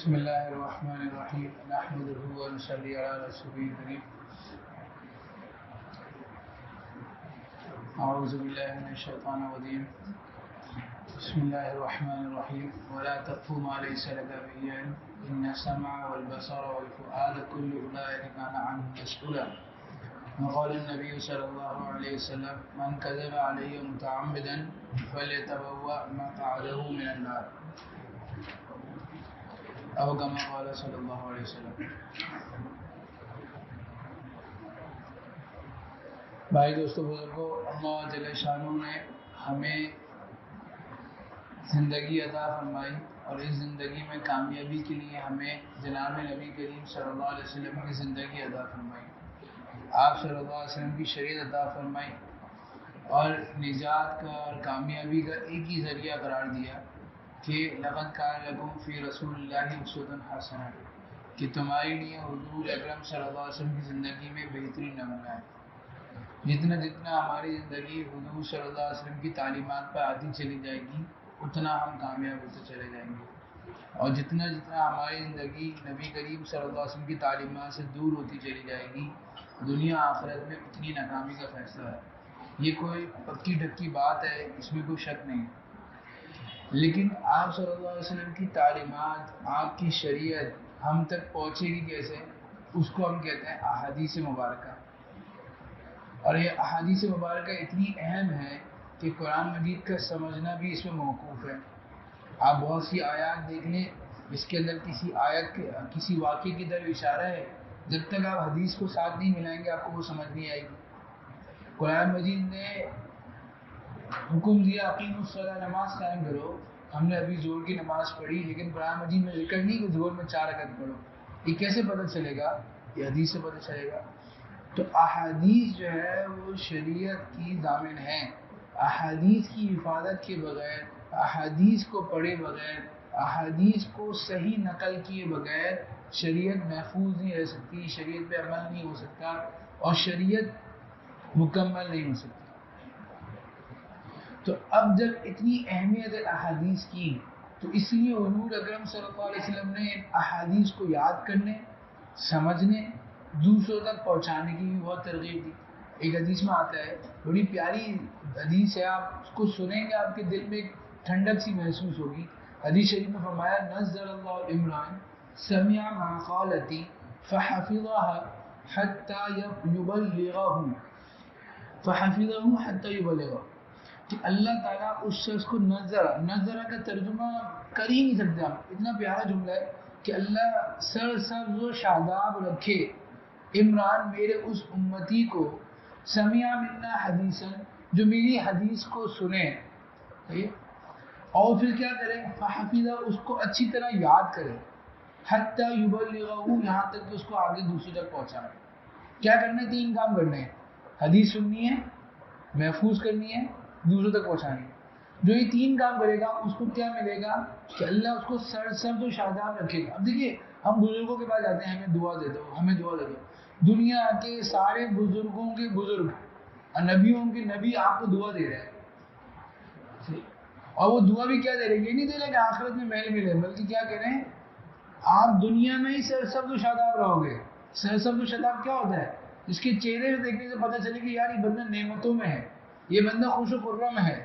بسم الله الرحمن الرحيم نحمده ونصلي على رسوله الكريم أعوذ بالله من الشيطان الرجيم بسم الله الرحمن الرحيم ولا تقف ما ليس لك به علم إن السمع والبصر والفؤاد كل أولئك كان عنه مسؤولا وقال النبي صلى الله عليه وسلم من كذب علي متعمدا فليتبوأ مقعده من النار او كما قال صلی اللہ علیہ وسلم۔ بھائی دوستو بزرگوں، اللہ جل شانہ نے ہمیں زندگی عطا فرمائی اور اس زندگی میں کامیابی کے لیے ہمیں جناب نبی کریم صلی اللہ علیہ وسلم کی زندگی عطا فرمائی، آپ صلی اللہ علیہ وسلم کی شریعت عطا فرمائی اور نجات کا اور کامیابی کا ایک ہی ذریعہ قرار دیا کہ لقد کان لکم فی رسول اللہ اسوۃ حسنہ، کہ تمہارے لیے حضور اکرم صلی اللہ علیہ وسلم کی زندگی میں بہترین نمونہ ہے۔ جتنا ہماری زندگی حضور صلی اللہ علیہ وسلم کی تعلیمات پر آتی چلی جائے گی اتنا ہم کامیاب ہوتے چلے جائیں گے، اور جتنا ہماری زندگی نبی کریم صلی اللہ علیہ وسلم کی تعلیمات سے دور ہوتی چلی جائے گی دنیا آخرت میں اتنی ناکامی کا فیصلہ ہے۔ یہ کوئی پکی ڈکی بات ہے، اس میں کوئی شک نہیں۔ لیکن آپ صلی اللہ علیہ وسلم کی تعلیمات، آپ کی شریعت ہم تک پہنچے گی کیسے؟ اس کو ہم کہتے ہیں احادیث مبارکہ، اور یہ احادیث مبارکہ اتنی اہم ہے کہ قرآن مجید کا سمجھنا بھی اس میں موقوف ہے۔ آپ بہت سی آیات دیکھ لیں، اس کے اندر کسی آیت کسی واقعے کی طرف اشارہ ہے، جب تک آپ حدیث کو ساتھ نہیں ملائیں گے آپ کو وہ سمجھ نہیں آئے گی۔ قرآن مجید نے حکم دیا اقیم الصلاۃ، نماز قائم کرو، ہم نے ابھی زور کی نماز پڑھی، لیکن قرآن مجید میں ذکر نہیں کہ زور میں 4 رکعت پڑھو۔ یہ کیسے پتہ چلے گا؟ یہ حدیث سے پتہ چلے گا۔ تو احادیث جو ہے وہ شریعت کی ضامن ہیں۔ احادیث کی حفاظت کے بغیر، احادیث کو پڑھے بغیر، احادیث کو صحیح نقل کیے بغیر شریعت محفوظ نہیں رہ سکتی، شریعت پہ عمل نہیں ہو سکتا اور شریعت مکمل نہیں ہو سکتی۔ تو اب جب اتنی اہمیت ہے احادیث کی، تو اس لیے حضور اکرم صلی اللہ علیہ وسلم نے احادیث کو یاد کرنے، سمجھنے، دوسروں تک پہنچانے کی بھی بہت ترغیب دی۔ ایک حدیث میں آتا ہے، بڑی پیاری حدیث ہے، آپ اس کو سنیں گے آپ کے دل میں ایک ٹھنڈک سی محسوس ہوگی۔ حدیث شریف میں فرمایا نزل اللہ عمران سمع مقالتی فحفظها حتى يبلغه کہ اللہ تعالیٰ اس شخص کو نظرہ کا ترجمہ کر ہی نہیں سکتے آپ، اتنا پیارا جملہ ہے کہ اللہ سر سبز و شاداب رکھے عمران میرے اس امتی کو، سمع منا حدیثا، جو میری حدیث کو سنے اور پھر کیا کرے، فحفظہ، اس کو اچھی طرح یاد کرے، حتی یبلغہ، یہاں تک کہ اس کو آگے دوسری تک پہنچائے۔ کیا کرنا ہے؟ 3 کام کرنے ہیں، حدیث سننی ہے، محفوظ کرنی ہے، دوسروں تک پہنچانی ہے۔ جو یہ 3 کام کرے گا اس کو کیا ملے گا کہ اللہ اس کو سرسبز و شاداب رکھے گا۔ اب دیکھیے، ہم بزرگوں کے پاس جاتے ہیں، ہمیں دعا دے دو، ہمیں دعا دے دو۔ دنیا کے سارے بزرگوں کے بزرگ اور نبیوں کے نبی آپ کو دعا دے رہے ہیں، اور وہ دعا بھی کیا دے رہے ہیں؟ یہ نہیں دے رہے کہ آخرت میں محل ملے، بلکہ کیا کہہ رہے ہیں؟ آپ دنیا میں ہی سرسبز و شاداب رہو گے۔ سرسبز و شاداب کیا ہوتا ہے؟ اس کے چہرے سے دیکھنے سے پتہ چلے کہ یار یہ بندہ نعمتوں میں ہے، یہ بندہ خوش و خرم ہے،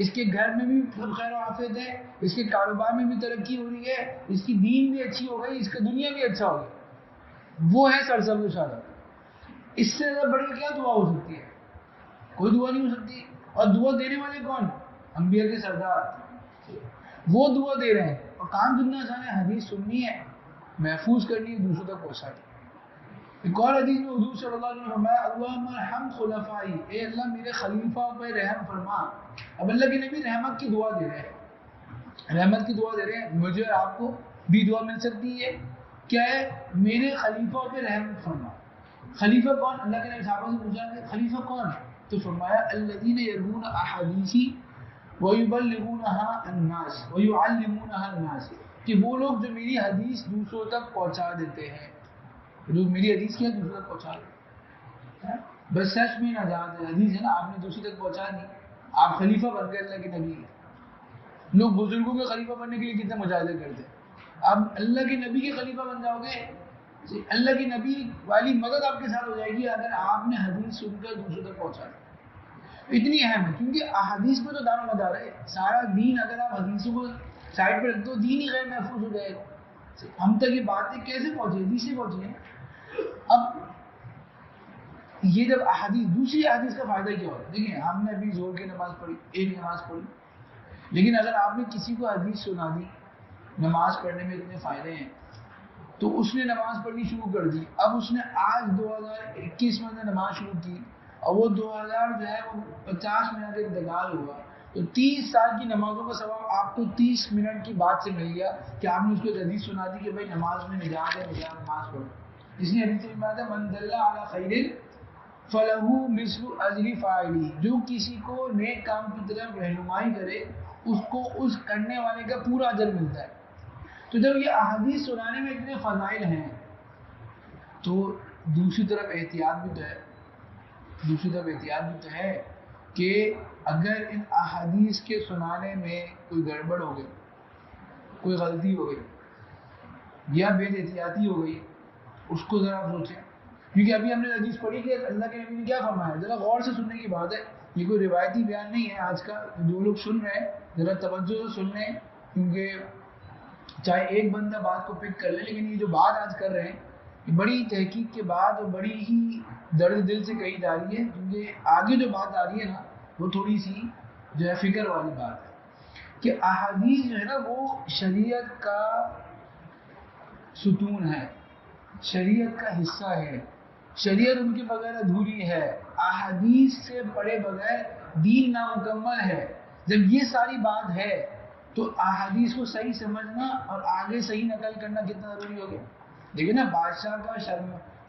اس کے گھر میں بھی خیر و عافیت ہے، اس کے کاروبار میں بھی ترقی ہو رہی ہے، اس کی دین بھی اچھی ہو گئی، اس کا دنیا بھی اچھا ہو گیا۔ وہ ہے سرسبز و شاداب۔ اس سے زیادہ بڑی کیا دعا ہو سکتی ہے؟ کوئی دعا نہیں ہو سکتی۔ اور دعا دینے والے کون؟ انبیاء کے سردار، وہ دعا دے رہے ہیں، اور کام کتنا آسان ہے، حدیث سننی ہے، محفوظ کرنی ہے، دوسروں تک پہنچانی ہے۔ ایک اور حدیث میں حضور صلی اللہ علیہ وسلم نے فرمایا اللہم ارحم خلفائی، اے اللہ میرے خلیفہ پہ رحم فرما۔ اب اللہ کے نبی رحمت کی دعا دے رہے ہیں، رحمت کی دعا دے رہے ہیں، مجھے آپ کو بھی دعا مل سکتی ہے، کیا ہے؟ میرے خلیفہ پہ رحم فرما۔ خلیفہ کون؟ اللہ کے نبی صحابہ سے پوچھا کہ خلیفہ کون؟ تو فرمایا الذین یروون احادیثی ویبلغونها الناس ویعلمونها الناس، کہ وہ لوگ جو میری حدیث دوسروں تک پہنچا دیتے ہیں، لوگ میری حدیث کیا دوسرے تک پہنچا دیں، بس سچ میں نجات ہے، حدیث ہے نا، آپ نے دوسری تک پہنچا دی، آپ خلیفہ بن گئے اللہ کے نبی۔ لوگ بزرگوں کے خلیفہ بننے کے لیے کتنے مجاہدے کرتے ہیں، اب اللہ کے نبی کے خلیفہ بن جاؤ گے، اللہ کے نبی والی مدد آپ کے ساتھ ہو جائے گی اگر آپ نے حدیث سن کر دوسروں تک پہنچا دی۔ اتنی اہم ہے کیونکہ احادیث پہ تو دار و مدار ہے سارا دین، اگر آپ حدیثوں کو سائڈ پہ رکھ دو دین ہی غیر محفوظ ہو جائے گا۔ ہم تک یہ باتیں کیسے پہنچی؟ حدیث سے پہنچی ہیں۔ اب یہ جب احادیث، دوسری احادیث کا فائدہ کیا ہوتا ہے؟ دیکھیں ہم نے ابھی زور کی نماز پڑھی، ایک نماز پڑھی، لیکن اگر آپ نے کسی کو حدیث سنا دی نماز پڑھنے میں اتنے فائدے ہیں، تو اس نے نماز پڑھنی شروع کر دی، اب اس نے آج 2021 میں نماز شروع کی اور وہ 2000 جو ہے وہ 50 منٹ انتقال ہوا، تو 30 سال کی نمازوں کا ثواب آپ کو 30 منٹ کی بات سے مل گیا کہ آپ نے اس کو حدیث سنا دی کہ بھائی نماز میں نجات ہے، نجات نماز پڑھو۔ اس لیے حدیث میں بات ہے من دل علی خیر فلہ مثل اجر فاعلی، جو کسی کو نیک کام کی طرف رہنمائی کرے اس کو اس کرنے والے کا پورا اجر ملتا ہے۔ تو جب یہ احادیث سنانے میں اتنے فضائل ہیں تو دوسری طرف احتیاط بھی تو ہے کہ اگر ان احادیث کے سنانے میں کوئی گڑبڑ ہو گئی، کوئی غلطی ہو گئی یا بے احتیاطی ہو گئی، اس کو ذرا سوچیں، کیونکہ ابھی ہم نے حدیث پڑھی کہ اللہ کے نبی نے کیا فرمایا، ذرا غور سے سننے کی بات ہے، یہ کوئی روایتی بیان نہیں ہے آج کا، جو لوگ سن رہے ہیں ذرا توجہ سے سن لیں، کیونکہ چاہے ایک بندہ بات کو پک کر لے، لیکن یہ جو بات آج کر رہے ہیں یہ بڑی تحقیق کے بعد اور بڑی ہی درد دل سے کہی جا رہی ہے، کیونکہ آگے جو بات آ رہی ہے نا وہ تھوڑی سی جو ہے فکر والی بات ہے کہ احادیث جو ہے نا وہ شریعت کا ستون ہے، شریعت کا حصہ ہے، شریعت ان کے بغیر ادھوری ہے، احادیث سے پڑھے بغیر دین نامکمل ہے۔ جب یہ ساری بات ہے تو احادیث کو صحیح سمجھنا اور آگے صحیح نقل کرنا کتنا ضروری ہو گیا۔ دیکھیں نا بادشاہ کا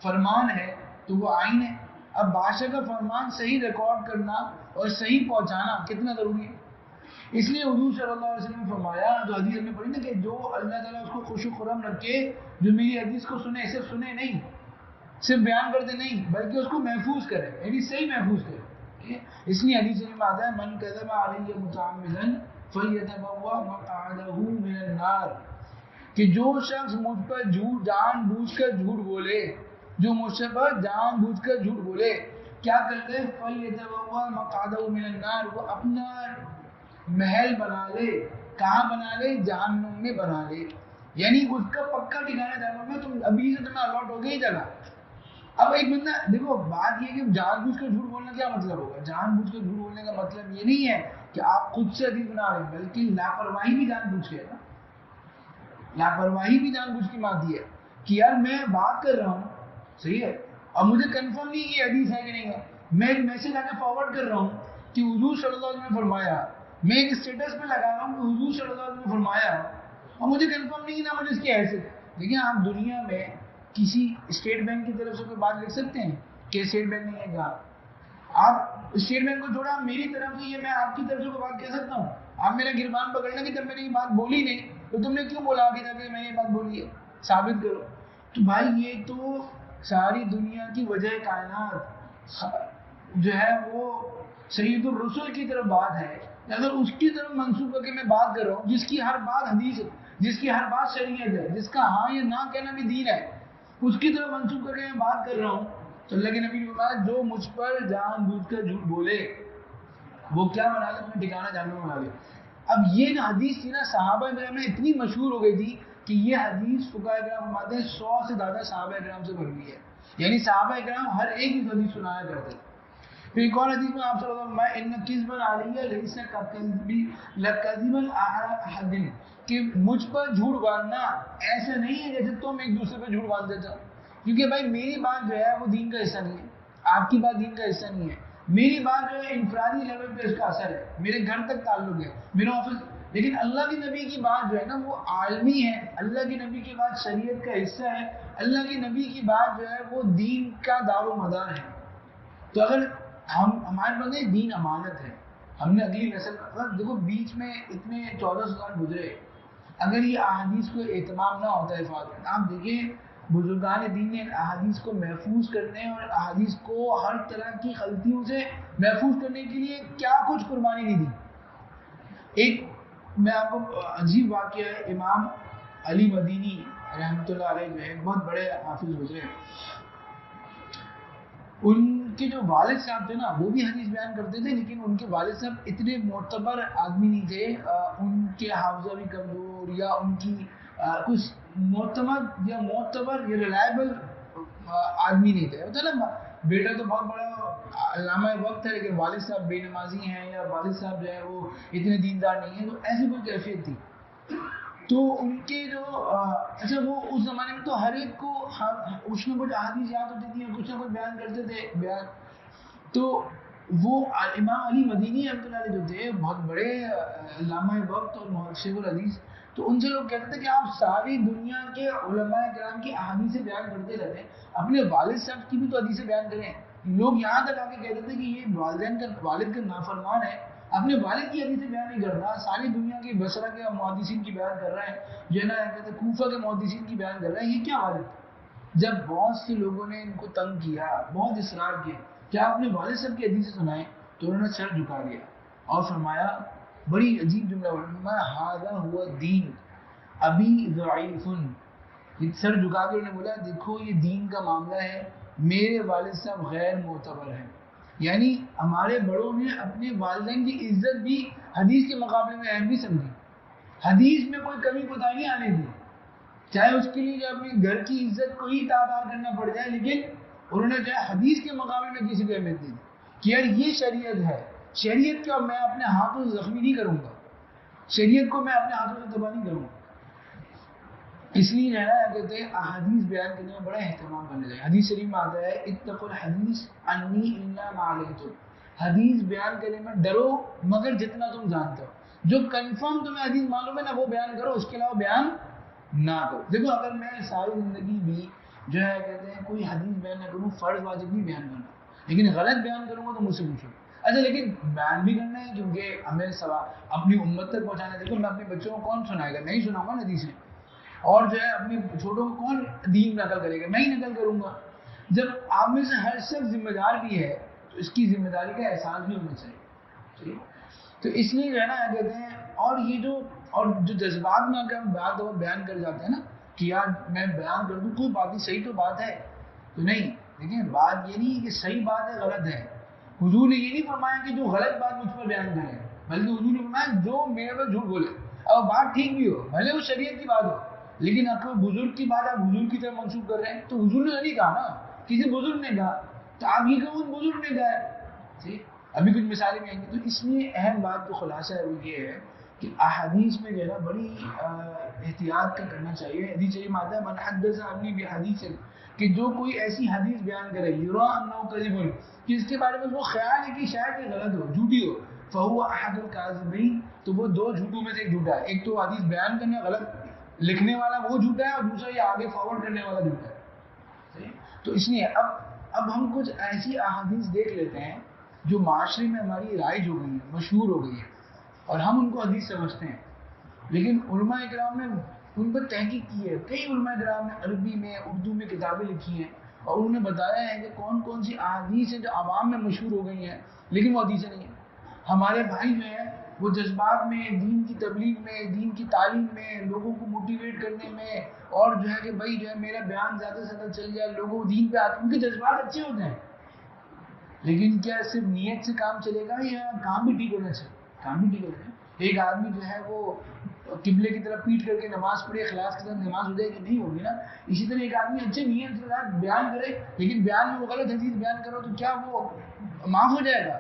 فرمان ہے تو وہ آئین ہے، اب بادشاہ کا فرمان صحیح ریکارڈ کرنا اور صحیح پہنچانا کتنا ضروری ہے۔ اس لیے حضور صلی اللہ علیہ وسلم نے فرمایا، جو حدیث میں پڑھی نا کہ جو اللہ تعالیٰ اس کو خوش و خرم رکھے جو میری حدیث کو سنے، صرف سنے نہیں، صرف بیان کرتے نہیں، بلکہ اس کو محفوظ کرے، یعنی صحیح محفوظ کرے۔ اس لیے حدیث میں آتا ہے من کذب علی متعمدا فلیتبوأ مقعدہ من النار، کہ جو شخص مجھ پر جان بوجھ کر جھوٹ بولے، جو مجھ پر جان بوجھ کر جھوٹ بولے، کیا کر لے؟ فلیتبوأ مقعدہ من النار، وہ اپنا محل بنا لے، کہاں بنا لے؟ جہنم میں بنا لے، یعنی اس کا پکا ٹھکانا جہنم میں، تم ابھی سے تمہیں الاٹ ہو گئی جگہ۔ اب ایک بندہ دیکھو بات یہ کہ جان بوجھ کر جھوٹ بولنا کیا مطلب ہوگا؟ جان بوجھ کر جھوٹ بولنے کا مطلب یہ نہیں ہے کہ آپ خود سے حدیث بنا رہے ہیں، بلکہ لاپرواہی بھی جان بوجھ کے ہے نا، لاپرواہی بھی جان بوجھ کی مانتی ہے کہ یار میں بات کر رہا ہوں صحیح ہے اور مجھے کنفرم نہیں کہ حدیث ہے کہ نہیں ہے، میں ایک میسج آگے فارورڈ کر رہا ہوں کہ حضور صلی اللہ علیہ وسلم نے فرمایا، میں ایک اسٹیٹس پہ لگا رہا ہوں کہ حضور صلی اللہ علیہ وسلم نے فرمایا اور مجھے کنفرم نہیں نہ مجھے اس کی حیثیت۔ دیکھیں آپ دنیا میں کسی اسٹیٹ بینک کی طرف سے کوئی بات لکھ سکتے ہیں کہ اسٹیٹ بینک نے یہ کہا، آپ اسٹیٹ بینک کو چھوڑا میری طرف سے یہ میں آپ کی طرف سے کوئی بات کہہ سکتا ہوں؟ آپ میرا گربان پکڑنا کہ جب میں نے یہ بات بولی نہیں تو تم نے کیوں بولا آگے جا کے میں نے یہ بات بولی ہے، ثابت کرو۔ تو بھائی یہ تو ساری دنیا کی وجہ کائنات جو ہے وہ سید الرسل کی طرف بات ہے، اگر اس کی طرف منسوخ کر کے میں بات کر رہا ہوں جس کی ہر بات حدیث ہے، جس کی ہر بات شریعت ہے، جس کا ہاں یا نہ کہنا بھی دین ہے، اس کی طرف منسوخ کر کے میں بات کر رہا ہوں، تو اللہ کے نبی نے فرمایا جو مجھ پر جان بوجھ کر جھوٹ بولے وہ کیا بنا لے؟ اپنا ٹھکانہ جہنم میں بنا لے۔ اب یہ جو حدیث تھی نا صحابہ کرام میں اتنی مشہور ہو گئی تھی کہ یہ حدیث فقہاء کرام فرماتے ہیں 100 سے زیادہ صحابہ کرام سے بھر ہوئی ہے، یعنی صحابہ کرام ہر ایک ہی حدیث سنایا کرتے تھے۔ پھر ایک اور حدیث میں آپ صلی اللہ علیہ وسلم ان کذبا علی لیس کذب احد، کہ مجھ پر جھوٹ باندھنا ایسا نہیں ہے جیسے تم ایک دوسرے پہ جھوٹ باندھ دیتے ہو، کیونکہ بھائی میری بات جو ہے وہ دین کا حصہ نہیں ہے، آپ کی بات دین کا حصہ نہیں ہے، میری بات جو ہے انفرادی لیول پہ اس کا اثر ہے، میرے گھر تک تعلق ہے، میرا آفس، لیکن اللہ کے نبی کی بات جو ہے نا وہ عالمی ہے، اللہ کے نبی کی بات شریعت کا حصہ ہے، اللہ کے نبی کی بات جو ہے وہ دین کا دار و مدار ہے۔ تو اگر ہمارے پاس دین امانت ہے، ہم نے اگلی نسل دیکھو بیچ میں اتنے 14 سال گزرے، اگر یہ احادیث کو اہتمام نہ ہوتا ہے حفاظت، آپ دیکھیں بزرگان دین نے احادیث کو محفوظ کرنے اور احادیث کو ہر طرح کی غلطیوں سے محفوظ کرنے کے لیے کیا کچھ قربانی نہیں دی۔ ایک میں آپ کو عجیب واقعہ ہے، امام علی مدینی رحمۃ اللہ علیہ جو ہے بہت بڑے حافظ گزرے، ان کے جو والد صاحب تھے نا وہ بھی حدیث بیان کرتے تھے، لیکن ان کے والد صاحب اتنے معتبر آدمی نہیں تھے، ان کے حافظہ بھی کمزور یا ان کی کچھ معتمد یا معتبر یا ریلائبل آدمی نہیں تھے. ہوتا نا بیٹا تو بہت بڑا علامہ وقت ہے لیکن والد صاحب بے نمازی ہیں یا والد صاحب جو ہے وہ اتنے دیندار نہیں ہیں، تو ایسی کوئی کیفیت تھی. تو ان کے جو اچھا وہ اس زمانے میں تو ہر ایک کو کچھ نہ کچھ احادیث یاد ہوتی تھی اور کچھ نہ کچھ بیان کرتے تھے بیان. تو وہ امام علی مدینی رحمۃ اللہ علیہ جو تھے بہت بڑے علامہ وقت اور محشر الحدیث، تو ان سے لوگ کہتے تھے کہ آپ ساری دنیا کے علماء کرام کی احادیث بیان کرتے رہتے ہیں، اپنے والد صاحب کی بھی تو حدیثیں بیان کریں. لوگ یہاں تک آ کے کہتے تھے کہ یہ والد کا نافرمان ہے، اپنے والد کی حدیثیں بیان نہیں کرتا، ساری دنیا کے بصرہ کے محدثین کی بیان کر رہا ہے، جو ہے نا کہتے ہیں کوفہ کے محدثین کی بیان کر رہا ہے، یہ کیا والد. جب بہت سے لوگوں نے ان کو تنگ کیا، بہت اصرار کیا کہ آپ اپنے والد صاحب کی حدیثیں سنائیں، تو انہوں نے سر جھکا دیا اور فرمایا بڑی عجیب جملہ فرمایا ھذا ھو الدین ابی ضعیف. سر جھکا کے انہوں نے بولا دیکھو یہ دین کا معاملہ ہے، میرے والد صاحب غیر معتبر ہیں. یعنی ہمارے بڑوں نے اپنے والدین کی عزت بھی حدیث کے مقابلے میں اہم نہیں سمجھی، حدیث میں کوئی کمی کوتاہی نہیں آنے دی، چاہے اس کے لیے جو اپنے گھر کی عزت کو ہی تعداد کرنا پڑ جائے، لیکن انہوں نے جو ہے حدیث کے مقابلے میں کسی کو اہمیت نہیں دی کہ یار یہ شریعت ہے، شریعت کو میں اپنے ہاتھوں سے زخمی نہیں کروں گا، شریعت کو میں اپنے ہاتھوں سے تباہ نہیں کروں گا. اس لیے جو ہے نا کہتے ہیں احادیث بیان کرنے میں بڑا اہتمام کرنا چاہیے. حدیث شریف میں آتا ہے اتقوا الحدیث انی الا ما علیتم، حدیث بیان کرنے میں ڈرو مگر جتنا تم جانتے ہو. جو کنفرم تمہیں حدیث معلوم ہے نا وہ بیان کرو، اس کے علاوہ بیان نہ کرو. دیکھو اگر میں ساری زندگی بھی جو ہے کہتے ہیں کوئی حدیث بیان نہ کروں، فرض واجب نہیں بیان کرنا، لیکن غلط بیان کروں گا تو مجھ سے پوچھو. اچھا لیکن بیان بھی کرنا ہے کیونکہ ہمیں اپنی امت تک پہنچانا ہے. دیکھو میں اپنے بچوں کو کون سنائے گا، میں ہی سناؤں گا نا حدیثیں، اور جو ہے اپنے چھوٹوں کو کون دین نقل کرے گا، میں ہی نقل کروں گا. جب آپ میں سے ہر شخص ذمہ دار بھی ہے تو اس کی ذمہ داری کا احساس بھی ہونا چاہیے. تو اس لیے جو ہے نا کہتے ہیں اور یہ جو جذبات میں اگر ہم بات بیان کر جاتے ہیں نا کہ یار میں بیان کر دوں کوئی بات نہیں، صحیح تو بات ہے تو نہیں. دیکھیں بات یہ نہیں کہ صحیح بات ہے غلط ہے، حضور نے یہ نہیں فرمایا کہ جو غلط بات مجھ پر بیان کرے، بلکہ حضور نے فرمایا جو میرے پر جھوٹ بولے اور بات ٹھیک بھی ہو، بھلے وہ شریعت کی بات ہو، لیکن آپ کو بزرگ کی بات آپ بزرگ کی طرف منسوخ کر رہے ہیں، تو حضور نے نہیں کہا نا، کسی بزرگ نے کہا، تو آپ یہ کہو بزرگ نے کہا ہے. ابھی کچھ مثالیں بھی آئیں گی. تو اس لیے اہم بات جو خلاصہ ہے وہ یہ ہے کہ احادیث میں جو ہے نا بڑی احتیاط کا کرنا چاہیے. حدیث شریف میں آتا ہے من حدث عنی بحدیث، کہ جو کوئی ایسی حدیث بیان کرے یرا انہ کذب، کہ اس کے بارے میں اس کو خیال ہے کہ شاید یہ غلط ہو، جھوٹی ہو، فہو احد الکاذبین، تو وہ دو جھوٹوں میں سے ایک جھوٹا ہے. ایک تو حدیث بیان کرنے غلط لکھنے والا وہ جھوٹا ہے، اور دوسرا یہ آگے فارورڈ کرنے والا جھوٹا ہے. تو اس لیے اب ہم کچھ ایسی احادیث دیکھ لیتے ہیں جو معاشرے میں ہماری رائج ہو گئی ہے، مشہور ہو گئی ہے، اور ہم ان کو حدیث سمجھتے ہیں، لیکن علماء اکرام نے ان پر تحقیق کی ہے. کئی علماء اکرام نے عربی میں اردو میں کتابیں لکھی ہیں اور انہوں نے بتایا ہے کہ کون کون سی احادیث ہیں جو عوام میں مشہور ہو گئی ہیں لیکن وہ حدیثیں نہیں ہیں. ہمارے بھائی جو ہیں وہ جذبات میں، دین کی تبلیغ میں، دین کی تعلیم میں، لوگوں کو موٹیویٹ کرنے میں، اور جو ہے کہ بھائی جو ہے میرا بیان زیادہ سے زیادہ چل جائے، لوگوں دین پہ آتے، ان کے جذبات اچھے ہوتے ہیں، لیکن کیا صرف نیت سے کام چلے گا یا کام بھی ٹھیک ہونا چاہیے؟ کام بھی ٹھیک ہونا چاہیے. ایک آدمی جو ہے وہ قبلے کی طرف پیٹ کر کے نماز پڑھے، اخلاص کے ساتھ نماز ہو جائے کہ نہیں ہوگی نا. اسی طرح ایک آدمی اچھے نیت کے ساتھ بیان کرے لیکن بیان میں وہ غلط حدیث بیان کرو تو کیا وہ معاف ہو جائے گا؟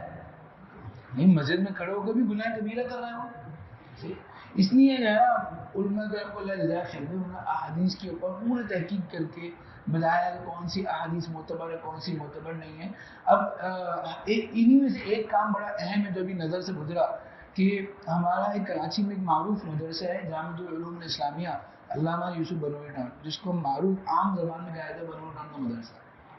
نہیں، مسجد میں کھڑے ہو کے بھی گناہ کبیرہ کر رہے ہو. اس لیے جو ہے علماء کرام کو اللہ جزائے خیر دے، انہوں نے احادیث کے اوپر پورے تحقیق کر کے بتایا کہ کون سی احادیث معتبر ہے، کون سی معتبر نہیں ہے. اب انہی میں سے ایک کام بڑا اہم ہے جو ابھی نظر سے گزرا کہ ہمارا ایک کراچی میں ایک معروف مدرسہ ہے جامعۃ العلوم الاسلامیہ علامہ یوسف بنوری ٹاؤن، جس کو معروف عام زبان میں کہا جاتا ہے بنوری ٹاؤن کا مدرسہ،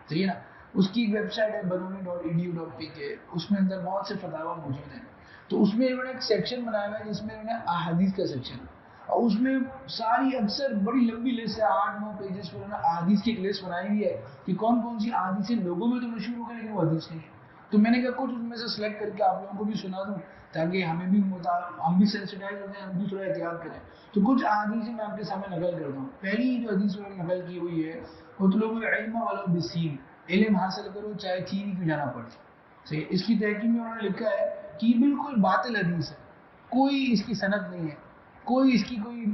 صحیح ہے نا. اس کی ایک ویب سائٹ ہے banuri.edu.pk، اس میں اندر بہت سے فتاوی موجود ہیں. تو اس میں انہوں نے ایک سیکشن بنایا ہوا ہے جس میں انہوں نے احادیث کا سیکشن، اور اس میں ساری اکثر بڑی لمبی لسٹ ہے، 8-9 پیجز پر انہوں نے احادیث کی ایک لسٹ بنائی ہوئی ہے کہ کون کون سی احادیثیں لوگوں میں تو مشہور ہو گئی لیکن وہ حدیث نہیں ہے. تو میں نے کہا کچھ ان میں سے سلیکٹ کر کے آپ لوگوں کو بھی سنا دوں تاکہ ہمیں بھی ہم بھی سینسٹائز ہو جائیں, ہم بھی تھوڑا احتیاط کریں. تو کچھ احادیث میں آپ کے سامنے نقل کرتا ہوں. پہلی جو حدیث میں نقل کی ہوئی ہے, اطلبوا العلم ولو بالسین, علم حاصل کرو چاہے چین کیوں جانا پڑے. صحیح. اس کی تحقیق میں انہوں نے لکھا ہے کہ یہ بالکل باطل حدیث ہے, کوئی اس کی سند نہیں ہے, کوئی اس کی کوئی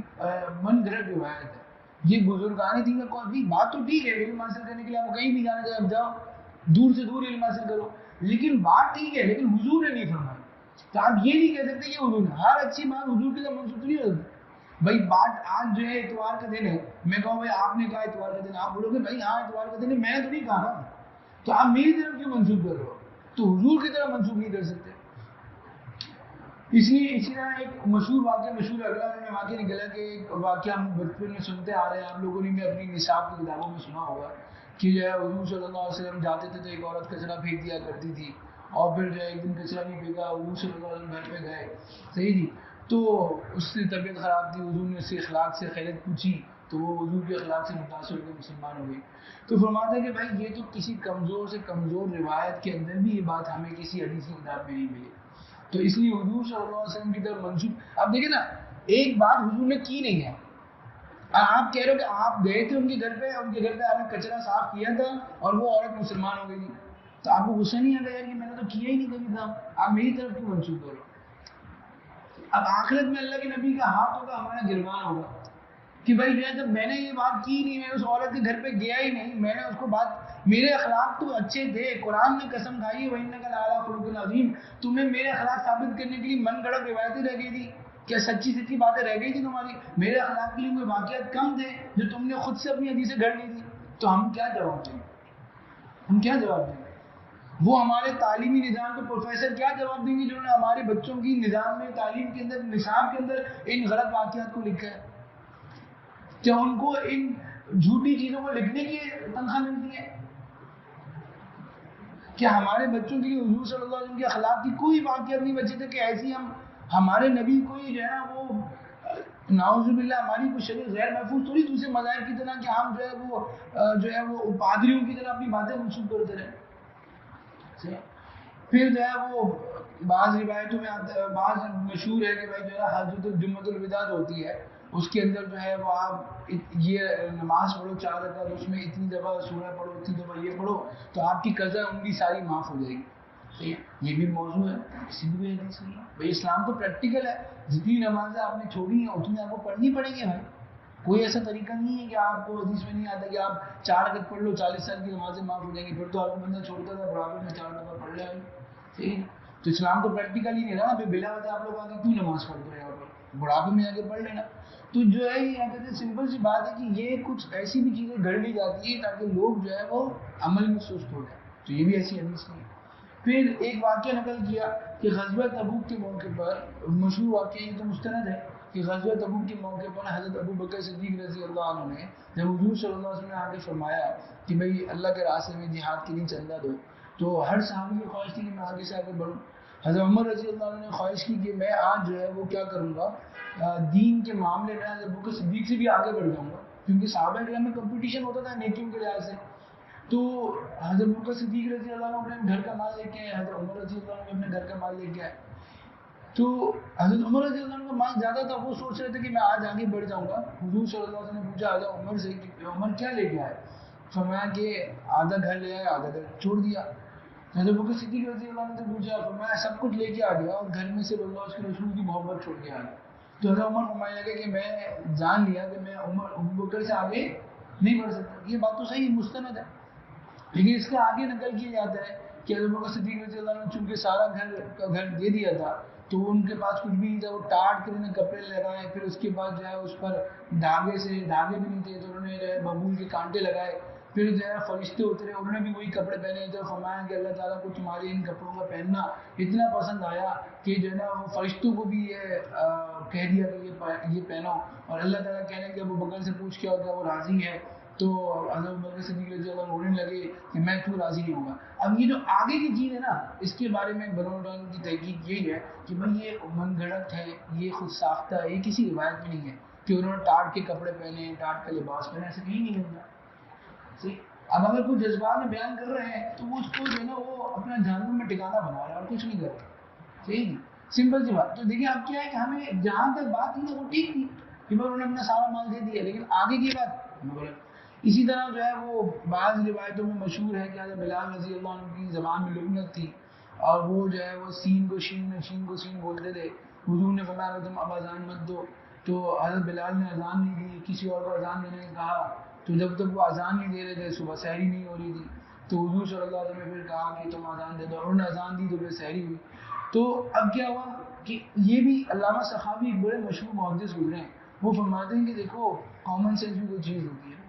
من گھڑت روایت ہے. یہ بزرگان دین کا کوئی بات تو ٹھیک ہے, علم حاصل کرنے کے لیے آپ کہیں بھی جانا چاہے جاؤ, دور سے دور علم حاصل کرو, لیکن بات ٹھیک ہے, لیکن حضور نے نہیں فرمایا. تو آپ یہ نہیں کہہ سکتے کہ حضور نے, ہر اچھی بات حضور کی طرف منسوخ نہیں ہوتی. بھائی بات آج جو ہے اتوار کا دن ہے, میں کہوں بھائی آپ نے کہا اتوار کا دن, آپ بولو گے بھائی ہاں اتوار کا دن ہے, میں تو نہیں کہا نا, تو آپ میری طرف کیوں منسوخ کر رہے ہو؟ تو حضور کی طرف منسوخ نہیں کر سکتے. اس لیے اسی طرح ایک مشہور واقعہ, مشہور اگلا میں واقعہ نکلا کہ ایک واقعہ ہم بچپن میں سنتے آ رہے ہیں, آپ لوگوں نے بھی اپنی نصاب کی کتابوں میں سنا ہوگا کہ جو ہے حضور صلی اللہ علیہ وسلم جاتے تھے تو ایک عورت کچرا پھینک دیا کرتی تھی, اور پھر جو ہے ایک دن کچرا نہیں پھینکا, حضور صلی اللہ علیہ وسلم گھر پہ گئے. صحیح جی. تو اس سے طبیعت خراب تھی, حضور نے اس سے اخلاق سے خیریت پوچھی, تو وہ حضور کے اخلاق سے متاثر ہو کے مسلمان ہو گئی. تو فرماتا ہے کہ بھائی یہ تو کسی کمزور سے کمزور روایت کے اندر بھی یہ بات ہمیں کسی حدیث کی کتاب میں نہیں ملی. تو اس لیے حضور صلی اللہ علیہ وسلم کی طرف منسوخ. اب دیکھیں نا, ایک بات حضور نے کی نہیں ہے, آپ کہہ رہے ہو کہ آپ گئے تھے ان کے گھر پہ, ان کے گھر پہ آپ نے کچرا صاف کیا تھا اور وہ عورت مسلمان ہو گئی تھی, تو آپ کو غصہ نہیں آتا یار کہ میں نے تو کیا ہی نہیں کبھی تھا, آپ میری طرف کیوں منسوخ کرو؟ اب آخرت میں اللہ کے نبی کا ہاتھ ہوگا, ہمارا گربان ہوگا کہ بھائی جو ہے جب میں نے یہ بات کی نہیں, میں اس عورت کے گھر پہ گیا ہی نہیں, میں نے اس کو بات, میرے اخلاق تو اچھے تھے, قرآن نے قسم کھائی وَإِنَّكَ لَعَلَىٰ خُلُقٍ عَظِيمٍ, تمہیں میرے اخلاق ثابت کرنے کے لیے من گڑت روایتیں رہ گئی تھی کیا؟ سچی سچی باتیں رہ گئی تھی تمہاری, میرے اخلاق کے لیے کوئی واقعات کم تھے جو تم نے خود سے اپنی حدیثیں گھڑ لی تھی. تو ہم کیا جواب دیں گے؟ ہم کیا جواب دیں گے؟ وہ ہمارے تعلیمی نظام کے پروفیسر کیا جواب دیں گے جنہوں نے ہمارے بچوں کی نظام میں, تعلیم کے اندر, نصاب کے اندر ان غلط واقعات کو لکھا ہے؟ کیا ان کو ان جھوٹی چیزوں کو لکھنے کی تنخواہ ملتی ہے؟ کیا ہمارے بچوں کے لیے حضور صلی اللہ علیہ وسلم کے اخلاق کی کوئی واقعات نہیں بچے تھے کہ ایسی ہمارے نبی کوئی جو ہے نا وہ نعوذ باللہ ہماری کوئی شریعت غیر محفوظ تھوڑی دوسرے مذاہب کی طرح کہ ہم جو ہے وہ پادریوں کی طرح اپنی باتیں منسوخ کرتے رہے. پھر جو ہے وہ بعض روایتوں میں آتا ہے, بعض مشہور ہے کہ بھائی جو ہے حضرت الجمعۃ الوداع ہوتی ہے, اس کے اندر جو ہے وہ آپ یہ نماز پڑھو 4 رکعت, اس میں اتنی دفعہ سورہ پڑھو, اتنی دفعہ یہ پڑھو, تو آپ کی قضا عمری ساری معاف ہو جائے گی. ٹھیک ہے, یہ بھی موضوع ہے, اسی بھی حدیث ہے. بھائی اسلام تو پریکٹیکل ہے, جتنی نمازیں آپ نے چھوڑی ہیں اتنی آپ کو پڑھنی پڑیں گی. بھائی کوئی ایسا طریقہ نہیں ہے کہ آپ کو حدیث میں نہیں آتا کہ آپ 4 رکعت پڑھ لو 40 سال کی نمازیں معاف ہو جائیں گی. پھر تو آپ کو بندہ چھوڑتا تھا بڑھاپے میں 4 دفعہ پڑھ لے. ٹھیک ہے, تو اسلام تو پریکٹیکل ہی نہیں رہا. پھر بلا وجہ آپ لوگ آگے کیوں نماز پڑھتے ہیں, یہاں پر بڑھاپے میں آ کے پڑھ لینا. تو جو ہے یہ کہتے ہیں سمپل سی بات ہے کہ یہ کچھ ایسی بھی چیزیں گھڑ لی جاتی ہیں تاکہ لوگ جو ہے وہ عمل میں سست ہو جائیں. تو یہ بھی ایسی حدیث نہیں ہے. پھر ایک واقعہ نقل کیا کہ غزوہ تبوک کے موقع پر, مشہور واقعہ یہ تو مستند ہے کہ غزوہ تبوک کے موقع پر حضرت ابو بکر صدیق رضی اللہ عنہ نے جب حضور صلی اللہ علیہ وسلم نے آ کے فرمایا کہ بھئی اللہ کے راستے میں جہاد کے لیے چندہ دو, تو ہر صحابی کی خواہش تھی کہ میں آگے سے آگے بڑھوں. حضرت عمر رضی اللہ عنہ نے خواہش کی کہ میں آج جو ہے وہ کیا کروں گا, دین کے معاملے میں حضرت ابو بکر صدیق سے بھی آگے بڑھ جاؤں گا, کیونکہ صحابہ کرام میں کمپٹیشن ہوتا تھا نیکیوں کے لحاظ سے. تو حضرت ابو بکر صدیق رضی اللہ عنہ اپنے گھر کا مال لے کے آئے, حضرت عمر رضی اللہ عنہ اپنے گھر کا مال لے کے آئے. تو حضرت عمر رضی اللہ عنہ کا مال زیادہ تھا, وہ سوچ رہے تھے کہ میں آج آگے بڑھ جاؤں گا. حضور صلی اللہ علیہ وسلم نے پوچھا حضرت عمر سے کہ عمر کیا لے کے آئے؟ فرمایا کہ آدھا گھر لے آئے, آدھا گھر چھوڑ دیا. حضرت ابو بکر صدیق رضی اللہ عنہ سے پوچھا, فرمایا سب کچھ لے کے آ گیا اور گھر میں سے اللہ اس کے رسول کی محبت چھوڑ کے آ گیا. تو حضرت عمر فرمایا لگے کہ میں جان لیا کہ میں ابو بکر سے آگے نہیں بڑھ سکتا. یہ بات تو صحیح مستند ہے, لیکن اس کے آگے نقل کیا جاتا ہے کہ حضرت بکر صدیق رضی اللہ عنہ چونکہ سارا گھر دے دیا تھا تو ان کے پاس کچھ بھی نہیں تھا, وہ ٹاٹ کے انہوں نے کپڑے لگائے, پھر اس کے بعد جو ہے اس پر دھاگے بھی نہیں تھے تو انہوں نے جو ہے ببول کے کانٹے لگائے, پھر جو ہے فرشتے اترے انہوں نے بھی وہی کپڑے پہنے تھے. فرمایا کہ اللہ تعالیٰ کو تمہارے ان کپڑوں کا پہننا اتنا پسند آیا کہ جو ہے نا وہ فرشتوں کو بھی یہ کہہ دیا کہ یہ پہنو, اور اللہ تعالیٰ کہنے کہ ابو بکر سے پوچھ کیا ہوگا وہ راضی ہے. تو حضرت بکر صدیق رضی اللہ عنہ رونے لگے کہ میں کیوں راضی نہیں ہوں گا. اب یہ جو آگے کی چیز ہے نا, اس کے بارے میں برونڈان کی تحقیق یہی ہے کہ بھائی یہ من گھڑت ہے, یہ خود ساختہ ہے, یہ کسی روایت میں نہیں ہے کہ انہوں نے ٹاٹ کے کپڑے پہنے, ٹاٹ کا لباس پہنے, ایسا کہیں نہیں ملتا. صحیح. اب اگر کوئی جذبات میں بیان کر رہے ہیں تو وہ اس کو جو ہے نا وہ اپنا جہنم میں ٹھکانہ بنا رہا ہے اور کچھ نہیں کر رہا. صحیح نہیں, سمپل سی بات. تو دیکھیں اب کیا ہے کہ ہمیں جہاں تک بات تھی نا وہ ٹھیک تھی کہ انہوں نے اپنا سارا مال دے دیا, لیکن آگے کی بات غلط. اسی طرح جو ہے وہ بعض روایتوں میں مشہور ہے کہ حضرت بلال رضی اللہ عنہ کی زبان میں لغت تھی اور وہ جو ہے وہ سین کو شین میں شین کو سین بولتے تھے. حضور نے فرمایا تم اب اذان مت دو, تو حضرت بلال نے اذان نہیں دی, کسی اور کو اذان دینے کا کہا, تو جب تک وہ اذان نہیں دے رہے تھے صبح سحری نہیں ہو رہی تھی, تو حضور صلی اللہ علیہ وسلم نے پھر کہا کہ تم اذان دے دو, اور انہوں نے اذان دی تو پھر سحری ہوئی. تو اب کیا ہوا کہ یہ بھی علامہ سخاوی ایک بڑے مشہور محدث گزرے ہیں, وہ فرماتے ہیں کہ دیکھو کامن سینس بھی کوئی چیز ہوتی ہے.